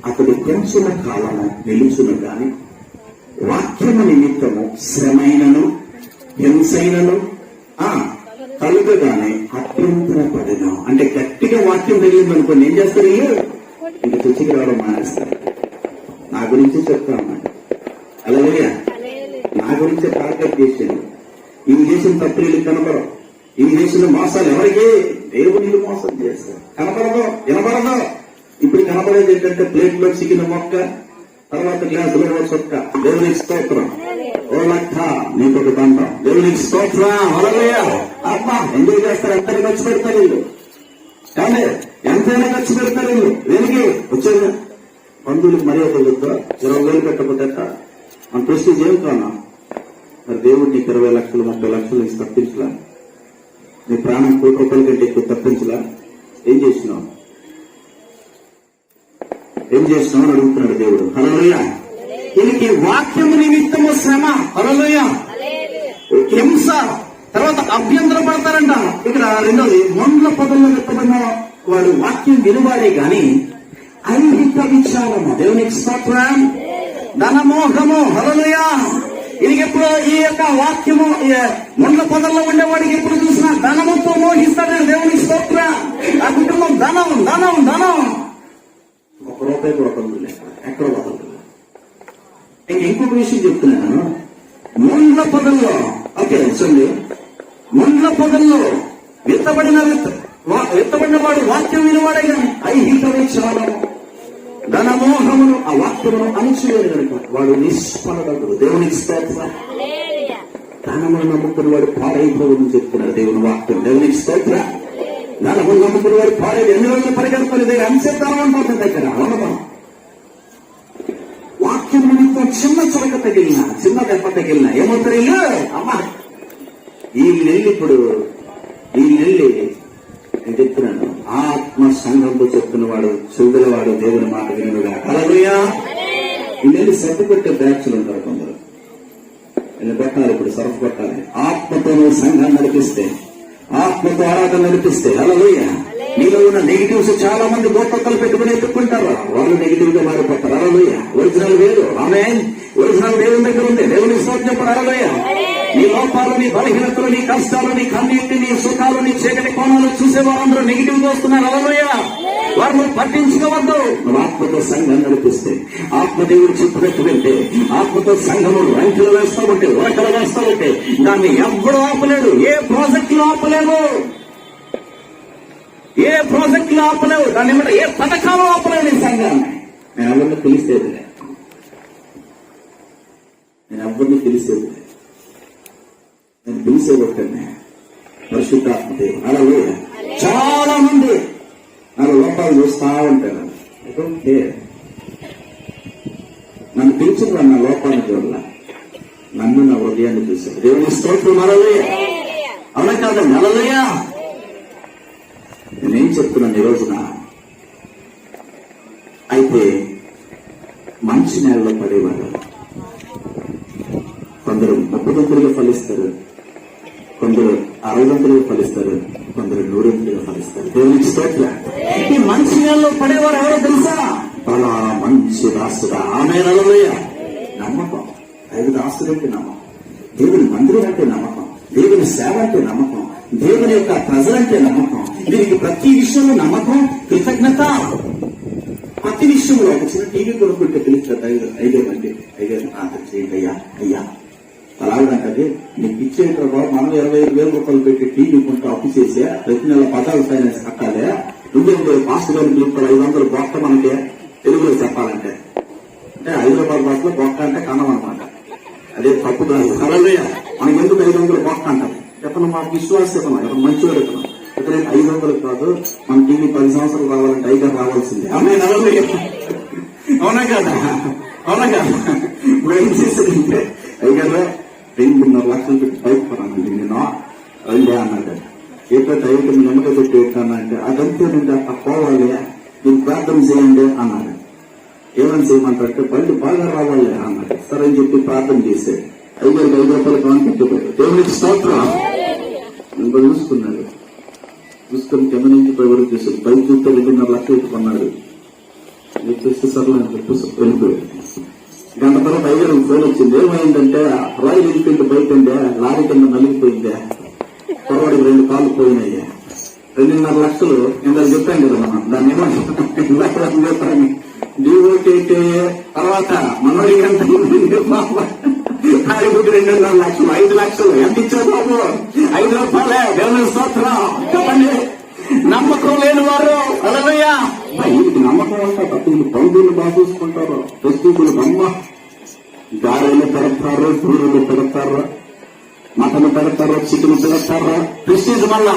అతడు కొంచెం కాలము నిలుచును గాని వాక్యము నిమిత్తము శ్రమైనను హింసైనను కలుగగానే అభ్యంతర పడిన. అంటే గట్టిగా వాక్యం తెలియదు అనుకోండి, ఏం చేస్తారు? ఇంక తుచికి రావడం మానేస్తారు. నా గురించి చెప్తాను. హల్లెలూయా. నా గురించి టార్గెట్ చేశాను. ఈ దేశం తప్పులు కనపడవు. ఈ దేశంలో మోసాలు ఎవరికి? దేవుని మోసం చేస్తారు. కనపడదు, వినపడదు. ఇప్పుడు కనపడేది ఏంటంటే ప్లేట్లో చికెన్ మొక్క, తర్వాత గ్లాసులో చొక్క. దేవునికి స్తోత్రం. ఓ లక్క నీకు ఒక దండ. దేవునికి స్తోత్రం. హల్లెలూయా. అబ్బా ఎంజాయ్ చేస్తారు. ఎంతని ఖర్చు పెడతారు వీళ్ళు, కానీ ఎంతైనా ఖర్చు పెడతారు వీళ్ళు. దేనికి వచ్చేది? బంధువులకు మర్యాద వద్దా? 20,000 పెట్టకపోతే మన ప్రెస్టీజ్ ఏం కానా? మరి దేవుడు నీకు 20 లక్షలు 30 లక్షలు నీకు తప్పించలా? నీ ప్రాణం ₹1,00,000 కంటే ఎక్కువ తప్పించలా? ఏం చేసినావు? ఏం చేసినావు అని అడుగుతున్నాడు దేవుడు. హల్లెలూయా. వీళ్ళకి వాక్యము నిమిత్తము శ్రమ, హల్లెలూయా, హింస, తర్వాత అభ్యంతర పడతారంట. ఇక్కడ రెండోది, మొండ్ల పొదల్లో వెత్తబడిన వాడు వాక్యం విలువాడే గాని ఐహిక విచారము. దేవునికి స్తోత్రం. ధనమోహము, హల్లెలూయా. ఇది ఎప్పుడు ఈ యొక్క వాక్యము మొండ్ల పొదల్లో ఉండేవాడికి ఎప్పుడు చూసినా ధనముతో మోహిస్తాడు. దేవునికి స్తోత్రం. ఆ కుటుంబం ధనం ధనం ధనం, ₹1 కూడా పొందలే, ఎక్కడ వదలదు. ఇంకొక విషయం చెప్తున్నాను. మొండ్ల పొదల్లో, ఓకే చూడండి, మొండ్ల పొదల్లో విత్తబడిన వాడు వాక్యం వినివాడే కానీ ఐహిక విచారము ధనమోహమును ఆ వాక్యమును అణిచివేయడు కనుక వాడు నిష్ఫలడు. దేవునికి స్తోత్రం. ధనమును నమ్ముకుని వాడు పాడైపోవని చెప్తున్నాడు దేవుని వాక్యం. దేవునికి స్తోత్రం. ధనమును నమ్ముకుని వాడు పాడైపోయి ఎన్ని రోజులు పరిగెడుతుంది దగ్గర అంశేద్దాం అంటుంది దగ్గర అవనమా. వాక్యం నిమిత్తం చిన్న చురక తగిలిన, చిన్న దెబ్బ తగిలిన ఏమవుతారు ఇల్లు? అమ్మా ఈ నెల్లి ఇప్పుడు ఈ నెల్లి నేను చెప్తున్నాను, ఆత్మ సంఘంతో చెప్తున్నవాడు చూడలవాడు దేవుని మాట వినుగా. హల్లెలూయా. ఈ నెల్లి సర్దు పెట్టే బ్యాచ్లు ఉంటారు కొందరు. నేను పెట్టాలి, ఇప్పుడు సరఫు పెట్టాలి. ఆత్మతో సంఘాన్ని నడిపిస్తే, ఆత్మతో ఆరాధన నడిపిస్తే, హల్లెలూయా, నీలో ఉన్న నెగిటివ్స్ చాలా మంది గోపక్కలు పెట్టుకుని ఎత్తుకుంటారు. వాళ్ళు నెగిటివ్ గా మారిపోతారు. హల్లెలూయా. ఒరిజినల్ వేరు. ఆమేన్. ఒరిజినల్ దేవుని దగ్గర ఉంది. దేవుని స్తోత్రం చెప్పండి. హల్లెలూయా. నీ లోపాలు, నీ బలహీనతలు, నీ కష్టాలు, నీ కన్నీటి, నీ సుఖాలు, నీ చీకటి కోణాలు చూసే వారందరూ నెగిటివ్ గా వస్తున్నారు. హల్లెలూయా. వారిని పట్టించుకోవద్దు. ఆత్మతో సంఘం నడిపిస్తే, ఆత్మదేవుడు చెప్పినట్టు వెళ్తే, ఆత్మతో సంఘము రంకులు వేస్తూ ఉంటే, ఉరకలు వేస్తూ ఉంటే దాన్ని ఎవ్వడూ ఆపలేడు. ఏ ప్రాజెక్ట్ లో ఆపలేవు, ఏ ప్రాజెక్ట్ లో ఆపలేవు. దాన్ని ఏమంటే ఏ పథకాలు ఆపలేవు. ఈ సంఘాన్ని నేను ఎవరిని పిలిచేది, నేను ఎవరిని పిలిచేది, నేను పిలిచేదొక్కనే పరిశుద్ధాత్మ దేవుడు. అలాగే చాలా మంది నాకు లోపాలు చూస్తా ఉంటారు. నన్ను పిలిచిన నా లోపాన్ని చూడాల, నన్ను నా హృదయాన్ని చూశారు. దేవుని స్తోత్రం. హల్లెలూయా. అవునా కాదండి? హల్లెలూయా. నేనేం చెప్తున్నాను ఈ రోజున, అయితే మంచి నేలలో పడేవారు కొందరు 30 ఫలిస్తారు, కొందరు 60 ఫలిస్తారు, కొందరు 100 ఫలిస్తారు. దేవునికి స్తోత్రం. ఈ మంచి నేలలో పడేవారు ఎవరో తెలుసా? చాలా మంచి దాసుగా. ఆమె హల్లెలూయా. నమ్మకం. ఐదు దాసులు అంటే నమ్మకం, దేవుని మందిరం అంటే నమ్మకం, దేవుని సేవ అంటే నమ్మకం, దేవుని యొక్క ప్రజలంటే నమ్మకం. దీనికి ప్రతి విషయంలో నమ్మకం, కృతజ్ఞత. ప్రతి విషయంలో ఒక చిన్న టీవీ కొనుక్కుంటే పిలుస్తారు. 5 చేయండి అయ్యా అయ్యా అలాగంటే నీకు ఇచ్చేట బాబు, మనం 25,000 పెట్టి టీవీ కొంటూ అప్పు చేసే ప్రతి నెల 10 ఫైనాన్స్ కట్టాలి. 2 పాస్ గారు పిలుపుతారు. 500 బొక్క మనకి తెలుగులో చెప్పాలంటే, అంటే హైదరాబాద్ భాషలో బొక్క అంటే కన్నం అనమాట. అదే తప్పు కాదు. హల్లెలూయా. మనకి ఎందుకు 500 బొక్క అంటారు? ఇతను మాకు విశ్వాసం ఇతను మంచివాడు ఇతను 500 కాదు మన టీవీ 10 సంవత్సరాలు రావాలంటే 5 రావాల్సిందే అవునా అవునా కదా అవునా కదా ఇప్పుడు ఏం చేసేదంటే 2.5 లక్షలు పెట్టి బయట పడానండి నేను రండి అన్నాడు. ఎప్పుడైతే 5 నమ్మకం పెట్టి పెట్టానంటే అదంతేనండి అక్కడ పోవాలి మీరు ప్రార్థన చేయండి అన్నాడు. ఏమని చేయమంటారంటే బయట బాగా రావాలి అన్నాడు. సరే అని చెప్పి ప్రార్థన చేశాడు. 5 రూపాయలు కాని పెట్టిపోయాడు. దేవునికి స్తోత్రం. ఇంకా చూసుకున్నాడు. చూసుకొని కింద నుంచి పై వరకు చేశాడు. పై చూస్తే 2.5 లక్షలు పెట్టుకున్నాడు. చేస్తే సర్లే అని చెప్పి వెళ్ళిపోయాడు. గంట తర్వాత 5 ఫోన్ వచ్చింది. ఏమైందంటే రాయల్ ఎన్ఫీల్డ్ బయట ఉండే లారీ కింద నలిగిపోయిందే, పొరవాడికి 2 కాళ్ళు పోయినాయ్యా. 2.5 లక్షలు ఇందాక చెప్పాను కదా మనం. దాన్ని ఏమంటారు డివోటీ తర్వాత మనోడి గంట 2.5 లక్షలు 5 లక్షలు ఎంత ఇచ్చారు బాబు? 5 రూపాయలే. దేవుని స్తోత్రం. చెప్పండి. నమ్మకం లేని వారు హల్లెలూయా. వీటికి నమ్మకం ఉంటారు. వీళ్ళు పౌరులు బాగా చూసుకుంటారు. ప్రస్తుతులు అమ్మ గారెలు పెడతారు, పూరులు పెడతారు, మటన్ పెడతారు, చికెన్ పెడతారు, ప్రెస్టీజ్ మళ్ళా.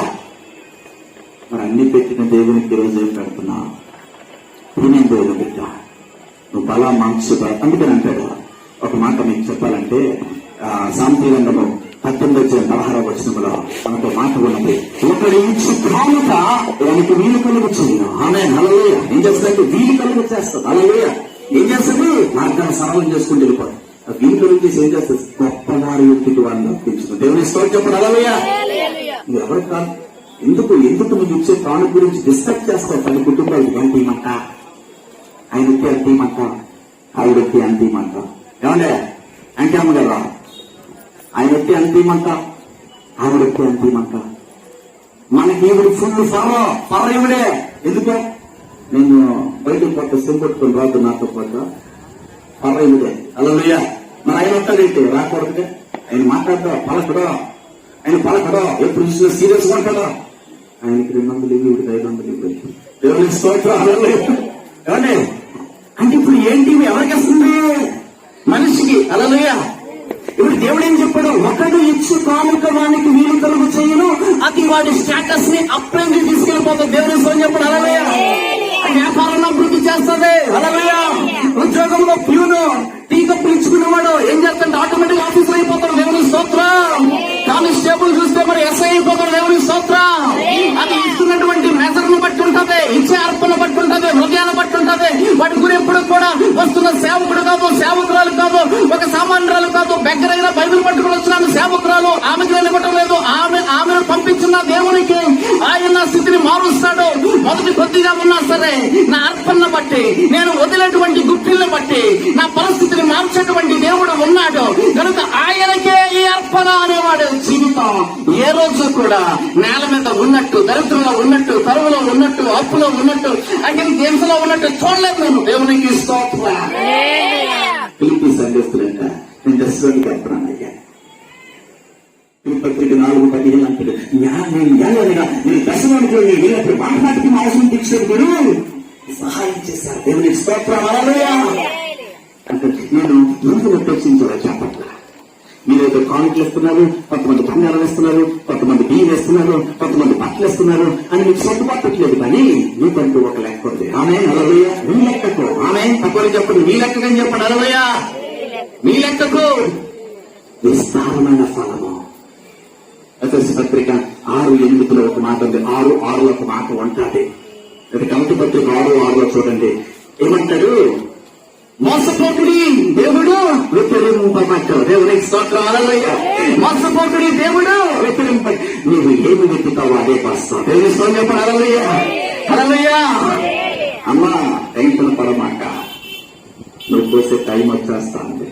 మరి అన్ని పెట్టిన దేవునికి ఈరోజు ఏం పెడుతున్నా? పుణ్యం దేవుడు బిడ్డ నువ్వు బలా మాంస. అందుకని అంటాడు ఒక మాట మీకు చెప్పాలంటే సాంప్రదాయంలో 18:16 వచనంలో మనకు మాట ఉన్నది. ఒకడు ఇచ్చి కానుక వానికి వీలు కలుగు చేయను. ఆమె హల్లెలూయా. ఏం చేస్తుందంటే వీలు కలుగు చేస్తుంది. హల్లెలూయా. ఏం చేస్తుంది? మార్గాన్ని సరళం చేసుకుని వెళ్ళిపోదు. వీలు కలుగు చేసి ఏం చేస్తుంది? గొప్పవారి వ్యక్తికి వాడిని అర్పించుకుంది. దేవుని స్తోత్రం చెప్పండి. హల్లెలూయా. నువ్వు ఎవరు కాదు. ఎందుకు నువ్వు ఇచ్చే కానుక గురించి డిస్కస్ చేస్తావు. 10 కుటుంబాలకి ఎంత ఇమ్మంట, ఆయనకి ఎంత ఇమ్మంట, ఆవిడకి ఎంత ఇమ్మంట. ఏమండే అంటే అమ్మగారా ఆయన ఎత్తి అంతేమంట, ఆవిడెత్తి అంతేమంట. మనకి ఈవిడ ఫుల్ ఫర్ర ఈవిడే. ఎందుకో నేను బయటకు పట్ట సింపట్టుకుని రాదు నాతో పాటు ఫర్ర ఈవిడే. హల్లెలూయా. మరి ఆయన వస్తాడైతే రాకూడదుగా. ఆయన మాట్లాడదా పలకడా, ఆయన పలకడా, ఎప్పుడు చూసినా సీరియస్ గా ఉంటాడా. ఆయనకి 200 ఈవిడికి 500 ఇవ్వచ్చు. దేవునికి స్తోత్రం. హల్లెలూయా. ఏమండి అంటే ఇప్పుడు ఏంటి ఎవరికి వస్తుంది? మనిషికి. హల్లెలూయా. ఇప్పుడు దేవుడు ఏం చెప్పాడు? ఒకడు ఇచ్చు కానుక వానికి వీలు కలుగు చేయను, అది వాడి స్టేటస్ ని అప్రెంది తీసుకెళ్లిపోతుంది. దేవుని సోని చెప్పాడు. హల్లెలూయా. వ్యాపారాన్ని అభివృద్ధి చేస్తుంది. హల్లెలూయా. ఉద్యోగంలో ప్యూను టీ కప్పులు ఇచ్చుకునేవాడు ఏం చేస్తాడు? ఆటోమేటిక్ ఆఫీసర్ అయిపోతాడు. దేవుని స్తోత్రం. కానిస్టేబుల్ చూస్తే మరి ఎస్ఐ అయిపోతాడు. దేవుని స్తోత్రం. అది ఇస్తున్నటువంటి మెజర్ను బట్టి ఉంటది, ఇచ్చే అర్పణ బట్టి ఉంటది, హృదయాన్ని బట్టి ఉంటది. వాటి గురి ఎప్పుడు కూడా వస్తున్న సేవకుడు కాదు, సేవకురాలు కాదు, ఒక సామాన్యురాలు కాదు. దగ్గరైన బైబిల్ పట్టుకుని వచ్చిన సేవకురాలు ఆమెకు వెళ్ళగొట్టం లేదు. ఆమెను పంపించిన దేవునికి ఆయన స్థితిని మారుస్తాడు. మొదటి కొద్దిగా ఉన్నా సరే నా అర్పణ బట్టి, నేను వదిలేటువంటి గుప్పిల్ని బట్టి నా పరిస్థితిని మార్చేటువంటి దేవుడు ఉన్నాడు కనుక ఆయనకే ఈ అర్పణ అనేవాడు జీవితం ఏ రోజు కూడా నేల మీద ఉన్నట్టు, దరిద్రంలో ఉన్నట్టు, కరువులో ఉన్నట్టు, అప్పులో ఉన్నట్టు, అంటే దేశంలో ఉన్నట్టు చూడలేదు నేను. దేవునికి స్తోత్రం. ఫిలిప్పీ సంఘస్థులంట నేను దర్శనానికి వెళ్తున్నానయ్యా. పత్రిక 4:15 అంటాడు. నేను దర్శనానికి వెళ్ళినప్పుడు మాట్లాడికి అవసరం తీర్చాడు. మీరు సహాయం చేశారు. దేవునికి స్తోత్రం. హల్లెలూయా. అంటే నేను ఎందుకు ఉపేక్షించాలో చెప్పట్లా. మీరైతే కానుకలు ఇస్తున్నారు, కొంతమంది బంగారం ఇస్తున్నారు, కొంతమంది బియ్యం ఇస్తున్నారు, కొంతమంది బట్టలు ఇస్తున్నారు అని మీకు సొంత పట్టట్లేదు. కానీ మీకంటూ ఒక లెక్క ఉంది. ఆమె హల్లెలూయా. మీ లెక్కకు ఆమె తక్కువ చెప్పండి. మీ లెక్కని చెప్పండి. హల్లెలూయా. మీ లెక్కకు విస్తారమైన ఫలము. ఎఫెసీ పత్రిక 6:8 ఒక మాట ఉంది, 6:6 ఒక మాట ఉంటుంది. కమిటీ పత్రిక 6:6 చూడండి. ఏమంటాడు? మోసపోకుడి దేవుడు వ్యతిరేకింపబడ్డాడు. దేవునికి స్తోత్రం. హల్లెలూయా. మోసపోకుడి దేవుడు వ్యతిరేకింప. నువ్వు ఏమి వెతుకుతావో అదే పస్తావు. దేవుని స్తోత్రం చెప్పండి. హల్లెలూయా. హల్లెలూయా. అమ్మా టెన్షన్ పడమాక. నువ్వు పోసే టైం వచ్చేస్తా ఉంది.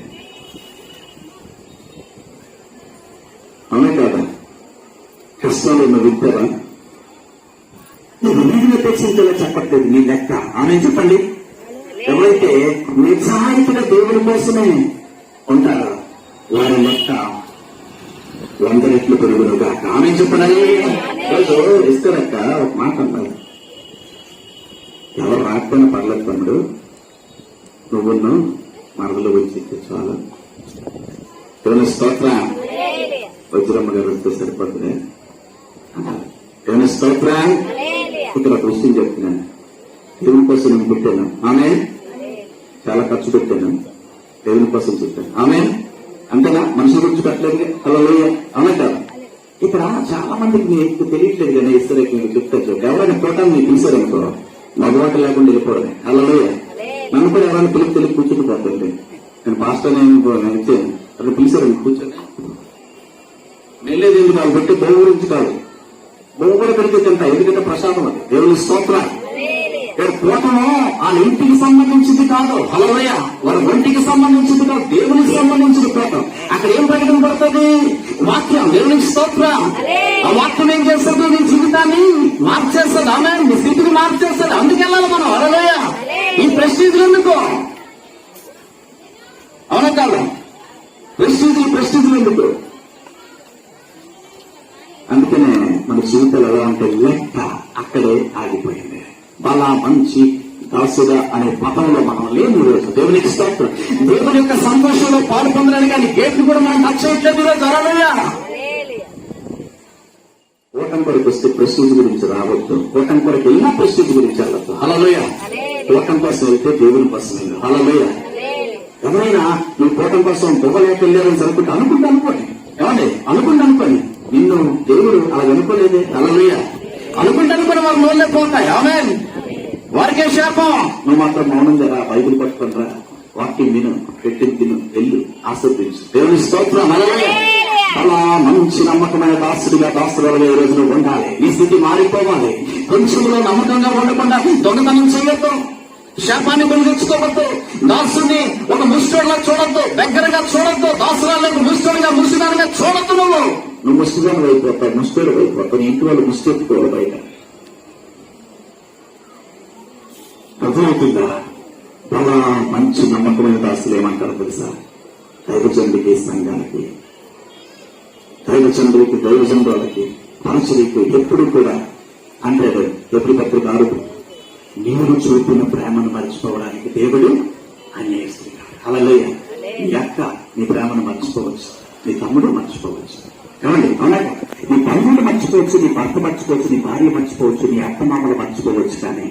అవునే కదా? కష్టాలు నువ్వు వింటారా? నువ్వు వీధిని తెచ్చించేలా చెప్పట్లేదు నీ లెక్క. ఆమె చెప్పండి. ఎవరైతే నిజాయితీగా దేవుని కోసమే ఉంటారో వారి లెక్క 100 రెట్లు పెరుగునుగా. ఆమె చెప్పండి. ఇస్తారక్క ఒక మాట అన్నారు. ఎవరు రాకపోయినా పర్లేదు తమ్ముడు, నువ్వును మరదలు వచ్చి చాలా. దేవుని స్తోత్రం. వజ్రమ్మ గారు వస్తే సరిపోతుంది. ఏమైనా స్తోత్రం. ఇక్కడ ఒక విషయం చెప్తున్నాను, దేవుని కోసం నేను పెట్టాను. ఆమె చాలా ఖర్చు పెట్టాను, దేవుని కోసం చెప్పాను. ఆమె అంతేనా? మనుషుల గురించి పెట్టలేదు. హల్లెలూయా. అవునా కాదు? ఇక్కడ చాలా మందికి మీకు తెలియట్లేదు కానీ ఇస్తారు చెప్తారు. ఎవరైనా కోటాన్ని మీరు పిలిచారనుకో మగవాట లేకుండా వెళ్ళిపోవడమే. హల్లెలూయా. నన్ను కూడా ఎవరైనా తెలిసి కూర్చుని పోతుంది. నేను పాస్టర్ నేను ఇచ్చాను, అక్కడ పిలిచారు కూర్చొని వెళ్ళేది ఎందుకు? వాళ్ళు పెట్టి బొమ్మ గురించి కాదు, బొమ్మ కూడా పెడితే తింటా, ఎందుకంటే ప్రసాదం అది. దేవుని స్తోత్రం. కోటము ఆ ఇంటికి సంబంధించింది కాదు. హల్లెలూయా. వారి ఒంటికి సంబంధించింది కాదు, దేవునికి సంబంధించింది కోటం. అక్కడ ఏం ప్రకటన పడుతుంది? వాక్యం. దేవునికి స్తోత్రం. ఆ వాక్యం ఏం చేస్తుంది? నీ జీవితాన్ని మార్చేస్తుంది. ఆమె నీ స్థితిని మార్చేస్తుంది. అందుకెళ్ళాలి మనం. హల్లెలూయా. ఈ ప్రెస్టీజ్ ఎందుకు? అవునా కాదు? ప్రెస్టీజ్ ఎందుకు? అందుకనే మన జీవితాలు ఎలా ఉంటాయి? లెక్క అక్కడే ఆగిపోయింది. బలా మంచి దాసుగా అనే పదంలో మనం లేని రోజు. దేవునికి స్తోత్రం. దేవుని యొక్క సంతోషంలో పాలు పొందడానికి కానీ గేట్లు కూడా మనం టచ్ చేయట్లేదు ఈరోజు. హల్లెలూయా. ఓటం కొరకు వస్తే ప్రెస్టీజ్ గురించి రావద్దు. ఓటం కొరకు వెళ్ళినా ప్రెస్టీజ్ గురించి వెళ్ళొద్దు. హల్లెలూయా. ఓటం కోసం వెళ్తే దేవుని కోసం వెళ్ళు. హల్లెలూయా. ఎవరైనా నువ్వు కోటం కోసం పొగలేక వెళ్ళారని అనుకోండి. ఏమండి? అనుకోండి. నిన్ను దేవుడు అలా అనుకోలేదే. హల్లెలూయా. అనుకుంటే వారు నోళ్ళే పోతాయి. ఆమేన్. వారికే శాపం. నువ్వు మాత్రం మౌనం జరా, బైబిల్ పట్టుకుంటా, వాక్యం విను, పెట్టిన తిను, వెళ్ళు, ఆస్వాదించు. దేవుని స్తోత్రం. హల్లెలూయా. అలా మంచి నమ్మకమైన దాసులుగా ఈ రోజున ఉండాలి. నీ స్థితి మారిపోవాలి. కొంచెంలో నమ్మకంగా ఉండకుండా దొంగతనం చేయొద్దు, శాపాన్ని పొందించుకోవద్దు. దాసుని ఒక ముష్టోడిగా చూడొద్దు, దగ్గరగా చూడొద్దు. దాసురాలకు ముష్టోడిగా ముసిదానిగా చూడొద్దు. నువ్వు ముష్టిదాని అయిపోతావు, ముష్టోడు అయిపోతావు. ఇంటి వాళ్ళు ముష్టెత్తుకోవాలి బయట. అర్థమవుతుందా? చాలా మంచి నమ్మకమైన దాసులు ఏమంటారు తెలుసా? దైవజనుడికి, సంఘానికి, దైవజనులకి, మనుషులకి ఎప్పుడు కూడా అంటే ఎప్పుడు పత్రిక 6 నీవు చూపిన ప్రేమను మర్చిపోవడానికి దేవుడు అన్యాయిస్తున్నాడు. హల్లెలూయా. నీ అక్క నీ ప్రేమను మర్చిపోవచ్చు, నీ తమ్ముడు మర్చిపోవచ్చు. ఏమండి? అవునా? నీ తమ్ముడు మర్చిపోవచ్చు, నీ భర్త మర్చిపోవచ్చు, నీ భార్య మర్చిపోవచ్చు, నీ అత్త మామలు మర్చిపోవచ్చు. కానీ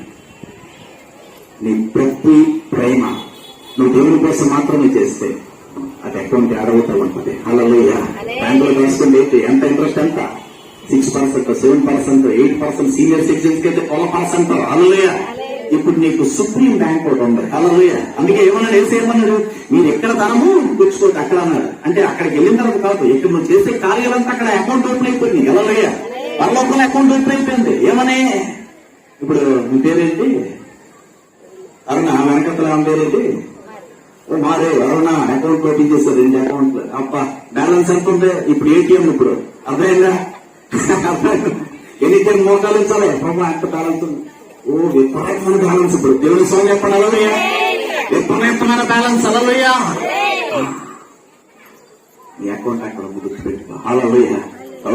నీ ప్రతి ప్రేమ నువ్వు దేవుని కోసం మాత్రమే చేస్తే అది అకౌంట్ యాడ్ అవుతా ఉంటుంది. హల్లెలూయా. బ్యాంకులో వేసుకుంటే ఎంత ఇంట్రెస్ట్? ఎంత? 6%, 7%, 8%. సీనియర్ సిటిజన్స్ కి అయితే 12%. హల్లెలూయా. ఇప్పుడు నీకు సుప్రీం బ్యాంక్ ఒకటి ఉంది. హల్లెలూయా. అందుకే ఏమన్నాడు? ఏమన్నాడు? మీరు ఎక్కడ ధనము తెచ్చుకోండి అక్కడ అన్నాడు. అంటే అక్కడికి వెళ్ళిన తర్వాత కాదు, ఇక్కడ నువ్వు చేసే కార్యాలంతా అక్కడ అకౌంట్ ఓపెన్ అయిపోయింది. హల్లెలూయా. పరలోకంలో అకౌంట్ ఓపెన్ అయిపోయింది. ఏమని? ఇప్పుడు నీ పేరేంటి? అరుణ. వెనకతల ఆమె పేరేంటి? మారే అరుణ. అకౌంట్ ఓపెన్ చేశారు, 2 అకౌంట్లు. అప్ప బ్యాలెన్స్ ఎంత ఉంటే ఇప్పుడు ఏటీఎం. ఇప్పుడు అర్థమైందా? ఎన్ని టైం మోకాలు ఇచ్చాలి? ఎంత బ్యాలెన్స్ ఉంది? ఓ విపరీతమైన బ్యాలెన్స్. ఇప్పుడు దేవుని సౌండ్ చెప్పండి. హల్లెలూయా. విపరీతమైన బ్యాలెన్స్. హల్లెలూయా. నీ అకౌంట్ అక్కడ ముందుకు పెట్టుకో. హల్లెలూయా.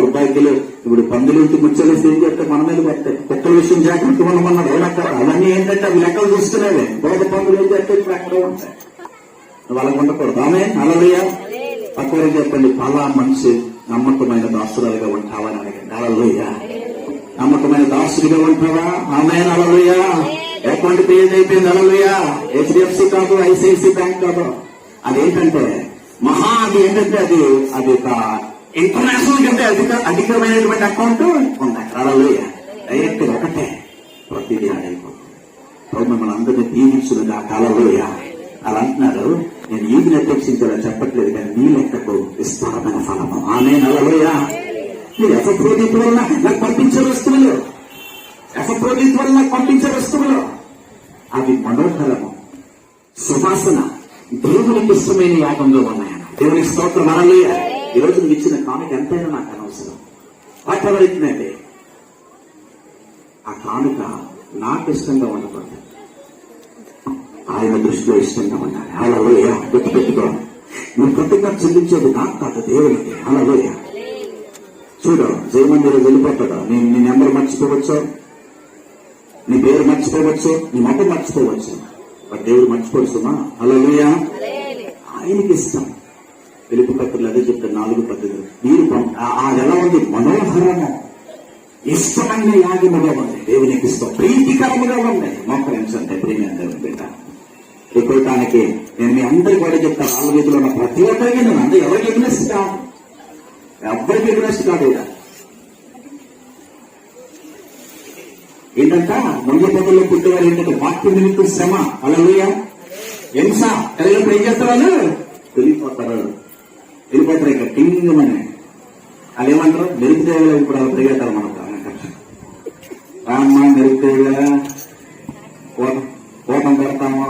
రూపాయలు ఇప్పుడు పందులు ఇంటి ముచ్చలేసి ఏం చేస్తే మన మీద పడతాయి. కుక్కల విషయం జాగ్రత్త ఉండమన్నాడు. ఎవరక్కడ అవన్నీ ఏంటంటే అవి లెక్కలు చూసుకునేవి. బోధ పందులు ఏం చేస్తే ఇప్పుడు అక్కడ ఉంటాయి. వాళ్ళకు ఉండకూడదు. ఆమె. హల్లెలూయా. పక్కన చెప్పండి, చాలా మంచి నమ్మకమైన దాసురాలుగా ఉంటావని అడగండి. హల్లెలూయా. నమ్మకమైన దాసుడిగా ఉంటావా? ఆమేన్. హల్లెలూయా. అకౌంట్ పేజ్ అయిపోయింది. హల్లెలూయా. HDFC కాదు, ICICI బ్యాంక్ కాదు. అదేంటంటే అది ఏంటంటే అది ఒక ఇంటర్నేషనల్ కంటే అధికమైనటువంటి అకౌంట్ ఉంది. హల్లెలూయా. డైరెక్ట్ ఒకటే ప్రతిదీ ఆడైపోతుంది. మిమ్మల్ని అందరినీ దీవించుగా. హల్లెలూయా. అలా అంటున్నారు. నేను ఈదిని అపేక్షించాలని చెప్పట్లేదు, కానీ నీ లెక్కకు విస్తారమైన ఫలము. ఆమేన్. హల్లెలూయా. మీరు ఎఫ్రోదితు వల్ల నాకు పంపించే వస్తువులు అవి మనోహరము, సువాసన, దేవునికి ఇష్టమైన యాగంలో ఉన్నాయన్న. దేవునికి స్తోత్రం. హల్లెలూయా. ఈ రోజు నువ్వు ఇచ్చిన కానుక ఎంతైనా నాకు అనవసరం. వాటెవర్ ఇచ్చినట్టే ఆ కానుక నాకు ఇష్టంగా ఉండకూడదు, ఆయన దృష్టిలో ఇష్టంగా ఉండాలి. హల్లెలూయా. గుర్తుపెట్టుకో, నువ్వు కృతజ్ఞత చెల్లించేది నాకు కాదు, దేవునికి. హల్లెలూయా. చూడు, జయమందిరం వెళ్ళిపోతాడు. నీ నెంబర్ మర్చిపోవచ్చు, నీ పేరు మర్చిపోవచ్చు, నీ మొక్క మర్చిపోవచ్చు, బట్ దేవుడు మర్చిపోవచ్చుమా. హల్లెలూయా. ఆయనకి ఇష్టం. వెలుపు పత్రులు అదే చెప్తారు, 4 పద్ధతులు. మీరు అది ఎలా ఉంది? మనోహరము, ఇష్టమైన యాగముగా ఉంది, దేవునికి ఇష్టం, ప్రీతికరముగా ఉంది. మోకరించండి ప్రేమ దేవుని బిడ్డ. ఎక్కువటానికి నేను మీ అందరికి కూడా చెప్తాను, వాళ్ళ వీధిలో ఉన్న ప్రతి ఒక్కరికి నేను అందరూ ఎవరికి ఎగ్నెస్ట్ కాదు, ఎవరికి ఎగ్నెస్ట్ కాదు. ఏంటంట ముందు పొదల్లో పుట్టేవారు ఏంటంటే వాక్య నిమిత్తం శ్రమ, హల్లెలూయా, హింస కలిగినప్పుడు ఏం చేస్తారు? వెళ్ళిపోతారు ఇక టింగమని. వాళ్ళు ఏమంటారు? మెరుపుదేవులు. ఇప్పుడు వాళ్ళు పరిగెత్తారు మనకు. రామ్మా మెరుపుదేవుగా కోపం పెడతామా,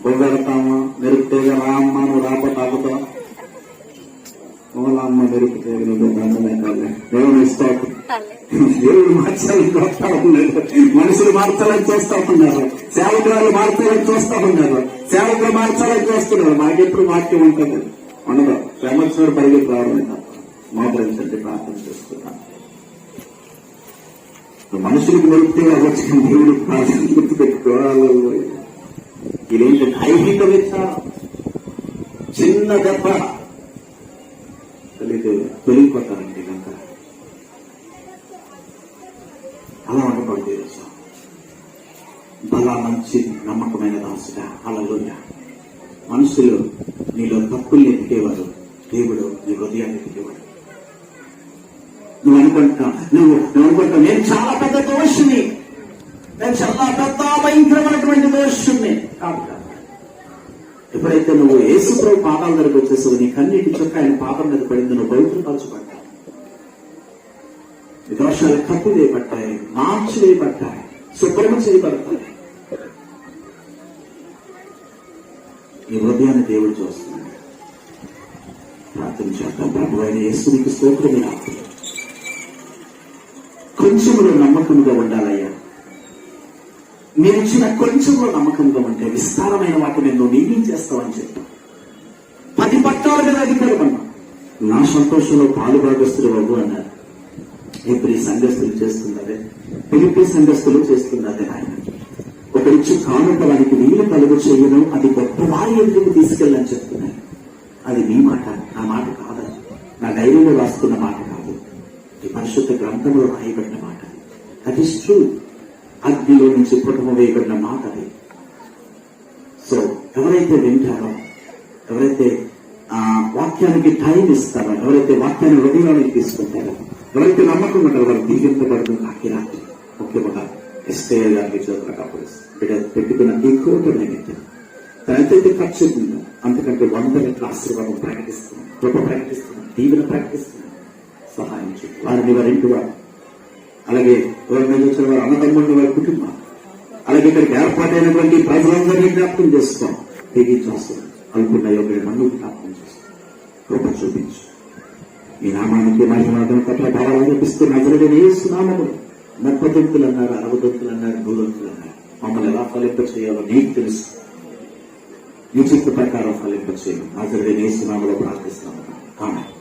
పొగడతామా? మెరుపుదేవుగా రామ్మ, నువ్వు రాకపోతే ఆపుతావా? అమ్మ మెరుపుదేవులు దేవుడు ఇస్తాడు. దేవుడు మార్చాలని చూస్తా ఉన్నారు, మనుషులు మార్చాలని చూస్తా ఉన్నారు, సేవకురాలు మార్చాలని చూస్తా ఉన్నారు, సేవకులు మార్చాలని చూస్తున్నారు. మాకెప్పుడు వాక్యం ఉంటుంది ఉండదు. శ్రమస్సుడు పరిగెత్తి రావడం తప్ప మోకరించండి, ప్రార్థన చేస్తున్నాను. మనుషులకు మెరిపితే వచ్చిన దేవుడు ప్రార్థన గుర్తుపెట్టుకోవాలి. ఇదేంటంటే ఐహిక విచారం, చిన్న దెబ్బ తొలిగిపోతారండి కనుక అలా ఉండకూడదు. బలా మంచి నమ్మకమైన దాసుగా. హల్లెలూయా. మనుషులు నీలో తప్పుల్ని ఎత్తికేవారు, దేవుడు నీ హృదయాన్ని ఎత్తికేవాడు. నువ్వు అనుకుంటావు నేను చాలా పెద్ద దోషుని, నేను చాలా పెద్ద భయంకరమైనటువంటి దోషుని కాదు. ఎప్పుడైతే నువ్వు యేసుప్రభు పాదాల దగ్గరకు వచ్చేసావు, నీ కన్నీటి చుక్క ఆయన పాదం మీద పడింది, నువ్వు పవిత్రపరచబడ్డావు. నీ దోషాలు కప్పు చేయబడ్డాయి, మార్చి వేయబడ్డాయి, శుభ్రమ చేయబడతాయి. ఈ హృదయాన్ని దేవుడు చూస్తున్నాడు. ప్రార్థన చేద్దాం. ప్రభు అయిన యేసు నీకు స్తోత్రమే. కొంచెంలో నమ్మకంగా ఉండాలయ్యా. మీరు ఇచ్చిన కొంచెంలో నమ్మకంగా ఉంటే విస్తారమైన వాటిని నువ్వు నీకేం చేస్తావని చెప్పి 10 పట్టాల మీద అధికారం అన్నా. నా సంతోషంలో పాలు భాగస్తులు బాబు అన్నారు. ఇప్పుడు ఈ సంఘస్థులు చేస్తున్నదే, పిలిపి సంఘస్థులు చేస్తున్నదే. ఆయన ఒకరిచ్చి కానుకోవడానికి వీలు కలుగు చేయడం, అది గొప్ప వారి ఎందుకు తీసుకెళ్ళని చెప్తున్నాను. అది మీ మాట, నా మాట కాదు, నా డైరీలో రాస్తున్న మాట కాదు, ఈ పరిశుద్ధ గ్రంథంలో రాయబడిన మాట. అది ట్రూ. అగ్నిలో నుంచి పుటము వేయబడిన మాట అది. సో ఎవరైతే వింటారో, ఎవరైతే వాక్యానికి టైం ఇస్తారో, ఎవరైతే వాక్యాన్ని హృదయంలోకి తీసుకుంటారో, ఎవరైతే నమ్మకం ఉంటారో వారు దీవింపబడుతుంది. నాకు రాత్రి ముఖ్యముగా ఎస్ఐ గారికి చదువుకున్నప్పుడు పెట్టుకున్న ఈ కోట నిమిత్తం తనైతే ఖర్చు ఉందో అంతకంటే 100 రెట్ల ఆశీర్వాదం ప్రకటిస్తున్నాం, కృప ప్రకటిస్తున్నాం, దీవెన ప్రకటిస్తున్నాం. సహాయం చేయండి. వారిని వారింటి వారు, అలాగే ఎవరి మీద వచ్చిన వారు అన్నదమ్ముడిని, వారి కుటుంబం, అలాగే ఇక్కడికి ఏర్పాటైనటువంటి ప్రజలందరినీ జ్ఞాపకం చేసుకోం. తిరిగి చూస్తాం అనుకున్న యోగ్య నన్ను జ్ఞాపకం చేస్తాం. కృప చూపించు. ఈ నామానికి మహిమాదం పట్ల భావాలు అనిపిస్తూ నజరుడైన యేసు నామములో 30 దొంతులు అన్నారు, 60 దొంతులు అన్నారు, 100 దొంతులు అన్నారు. మమ్మల్ని ఎలా ఫలింప చేయాలో నీకు తెలుసు. నీ చిత్త ప్రకారం ఫలింప చేయాలి. నజరుడైన యేసు నామములో ప్రార్థిస్తాము. ఆమేన్.